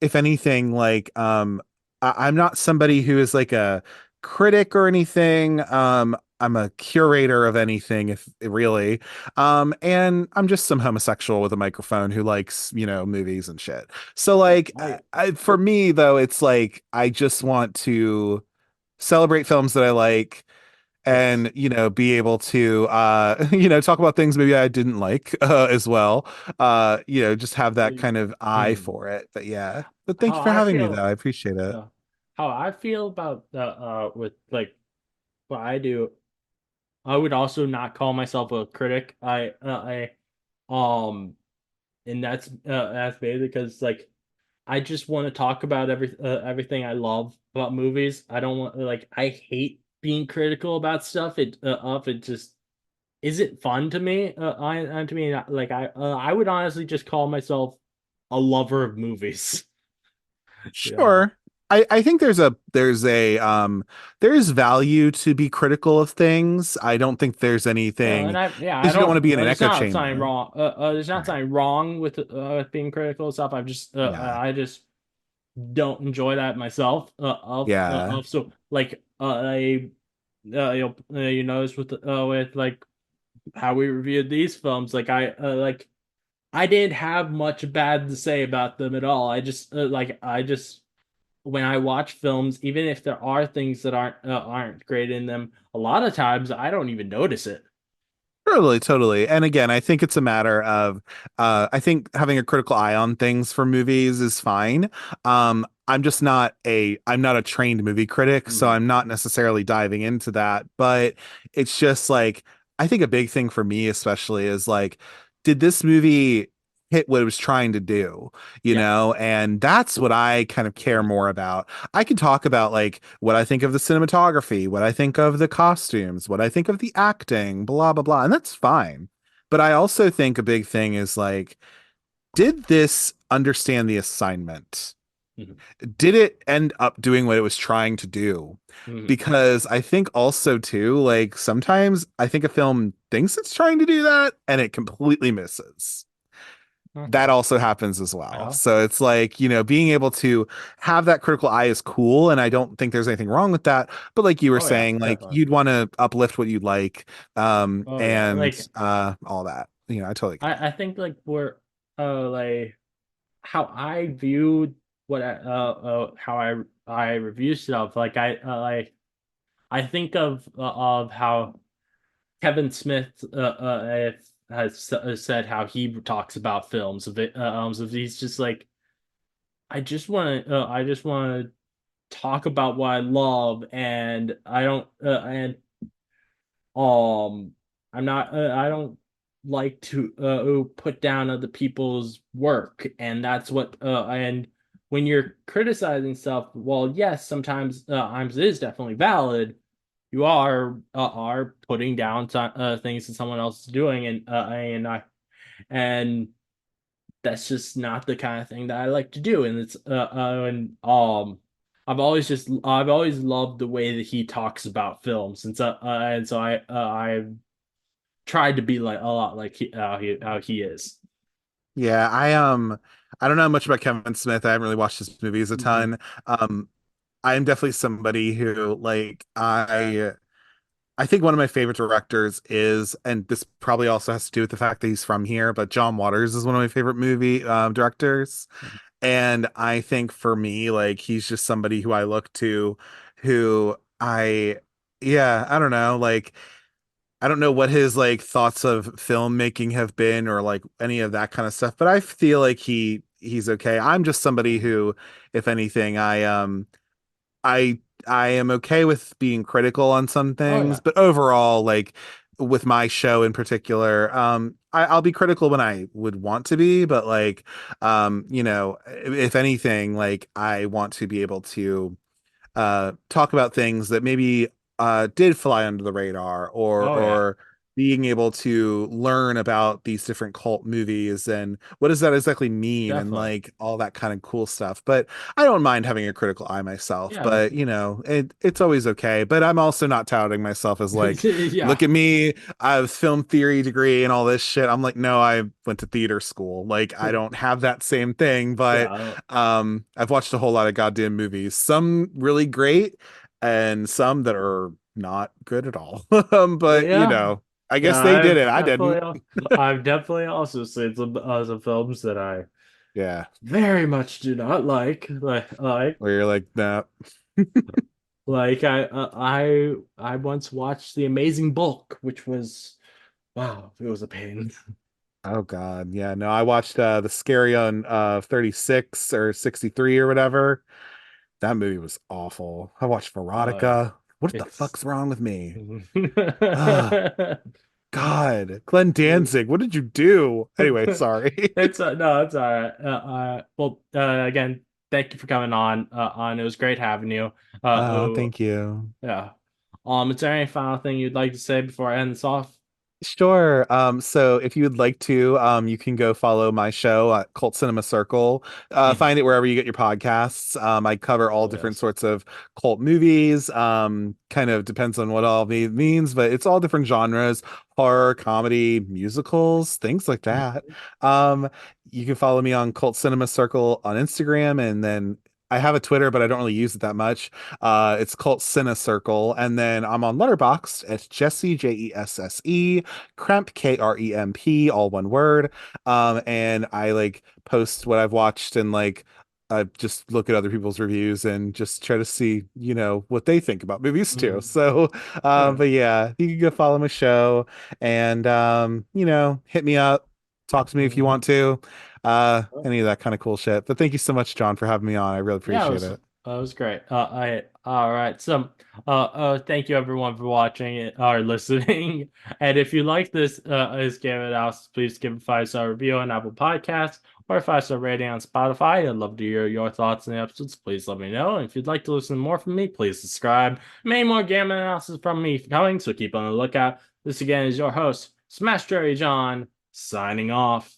if anything, like I'm not somebody who is like a critic or anything. I'm a curator of anything, if really. And I'm just some homosexual with a microphone who likes, movies and shit. So like for me though, it's like I just want to celebrate films that I like yes. and be able to talk about things maybe I didn't like as well, just have that kind of eye Mhm. for it. But yeah, but thank you How for I having me though, feel, I appreciate it. uh, how I feel about with like what I do. I would also not call myself a critic. Um, and that's basically because like I just want to talk about everything I love about movies. I don't want like I hate being critical about stuff. It just isn't fun to me. To me like I would honestly just call myself a lover of movies. Yeah. Sure. I think there's value to be critical of things. I don't think there's anything I because you don't want don't. to be in an There's echo not something chamber. wrong. There's not Right. something wrong with being critical of stuff. Yeah. I just don't enjoy that myself. Yeah. So like you notice with like how we reviewed these films, like I didn't have much bad to say about them at all. I just when I watch films, even if there are things that aren't great in them, a lot of times I don't even notice it. Totally, totally. And again, I think it's a matter of I think having a critical eye on things for movies is fine. I'm not a trained movie critic, so Mhm. I'm not necessarily diving into that, but it's just like I think a big thing for me especially is like did this movie hit what it was trying to do, Yes. And that's what I kind of care Mhm. more about. I can talk about like what I think of the cinematography, what I think of the costumes, what I think of the acting, blah, blah, blah. And that's fine. But I also think a big thing is like, did this understand the assignment? Mhm. Did it end up doing what it was trying to do? Mhm. Because I think also too, like sometimes I think a film thinks it's trying to do that and it completely misses. Okay. That also happens as well. Well, So it's like, being able to have that critical eye is cool. And I don't think there's anything wrong with that. But like you were oh yeah, saying, like definitely. you'd want to uplift what you like, Oh yeah, and like all that. I totally get it. I think like we're like how I view how I review stuff. I think of how Kevin Smith has said how he talks about films of it. So he's just like I just want to talk about what I love, and I don't and I'm not I don't like to put down other people's work, and that's what and when you're criticizing stuff, well, yes, sometimes it is definitely valid. You are putting down things that someone else is doing, and that's just not the kind of thing that I like to do. And it's and I've always loved the way that he talks about films, and so I've tried to be like a lot like how he is. Yeah, I don't know much about Kevin Smith. I haven't really watched his movies a Mhm. ton. I'm definitely somebody who like I think one of my favorite directors is, and this probably also has to do with the fact that he's from here, but John Waters is one of my favorite movie directors. And I think for me, like he's just somebody who I look to, who yeah, I don't know, like I don't know what his like thoughts of filmmaking have been or like any of that kind of stuff, but I feel like he's okay. I'm just somebody who, if anything, I I am okay with being critical on some Oh things, yeah, but overall, like with my show in particular, I'll be critical when I would want to be, but like, if anything, like I want to be able to talk about things that maybe did fly under the radar, oh yeah, or being able to learn about these different cult movies and what does that exactly mean and definitely. like all that kind of cool stuff. But I don't mind having a critical eye myself, Yeah, but it's always okay. But I'm also not touting myself as like, yeah, look at me, I have film theory degree and all this shit. I'm like, no, I went to theater school. Like I don't have that same thing, but yeah, I've watched a whole lot of goddamn movies, some really great and some that are not good at all. But yeah. I Yeah, guess they did it. I didn't. I've definitely also seen some films that I Yeah. very much do not like. Where you're like, nah. Like I once watched The Amazing Bulk, which was wow, it was a pain. Oh God. Yeah. No, I watched the Scary on 36 or 63 or whatever. That movie was awful. I watched Uh, Veronica. What the it's fuck's wrong with me? Ah, God. Glenn Danzig, what did you do? Anyway, sorry. it's no, it's all right. Well, again, thank you for coming on. It was great having you. Oh, Oh, thank you. yeah. Is there any final thing you'd like to say before I end this off? Sure. So if you would like to, you can go follow my show at Cult Cinema Circle. Mhm. Find it wherever you get your podcasts. I cover all Oh different yes. sorts of cult movies. Kind of depends on what all means, but it's all different genres: horror, comedy, musicals, things like that. Mhm. Um, you can follow me on Cult Cinema Circle on Instagram, and then I have a Twitter, but I don't really use it that much. It's Cult Cine Circle, and then I'm on Letterboxd at Jesse Jesse Kremp, Kremp, all one word. And I like post what I've watched and like I just look at other people's reviews and just try to see, what they think about movies too. Mhm. So, Yeah. but yeah, you can go follow my show and, hit me up, talk to me if you Mhm. want to, any of that kind of cool shit. But thank you so much, John, for having me on. I really Yeah, appreciate it. it was great. I all right. So, thank you everyone for watching it or listening. And if you like this Game of the House, please give a 5-star review on Apple Podcasts or a 5-star rating on Spotify. I'd love to hear your thoughts on the episodes. Please let me know. And if you'd like to listen to more from me, please subscribe. Many more game analysis from me coming, so keep on the lookout. This again is your host, Smash Jerry John, signing off.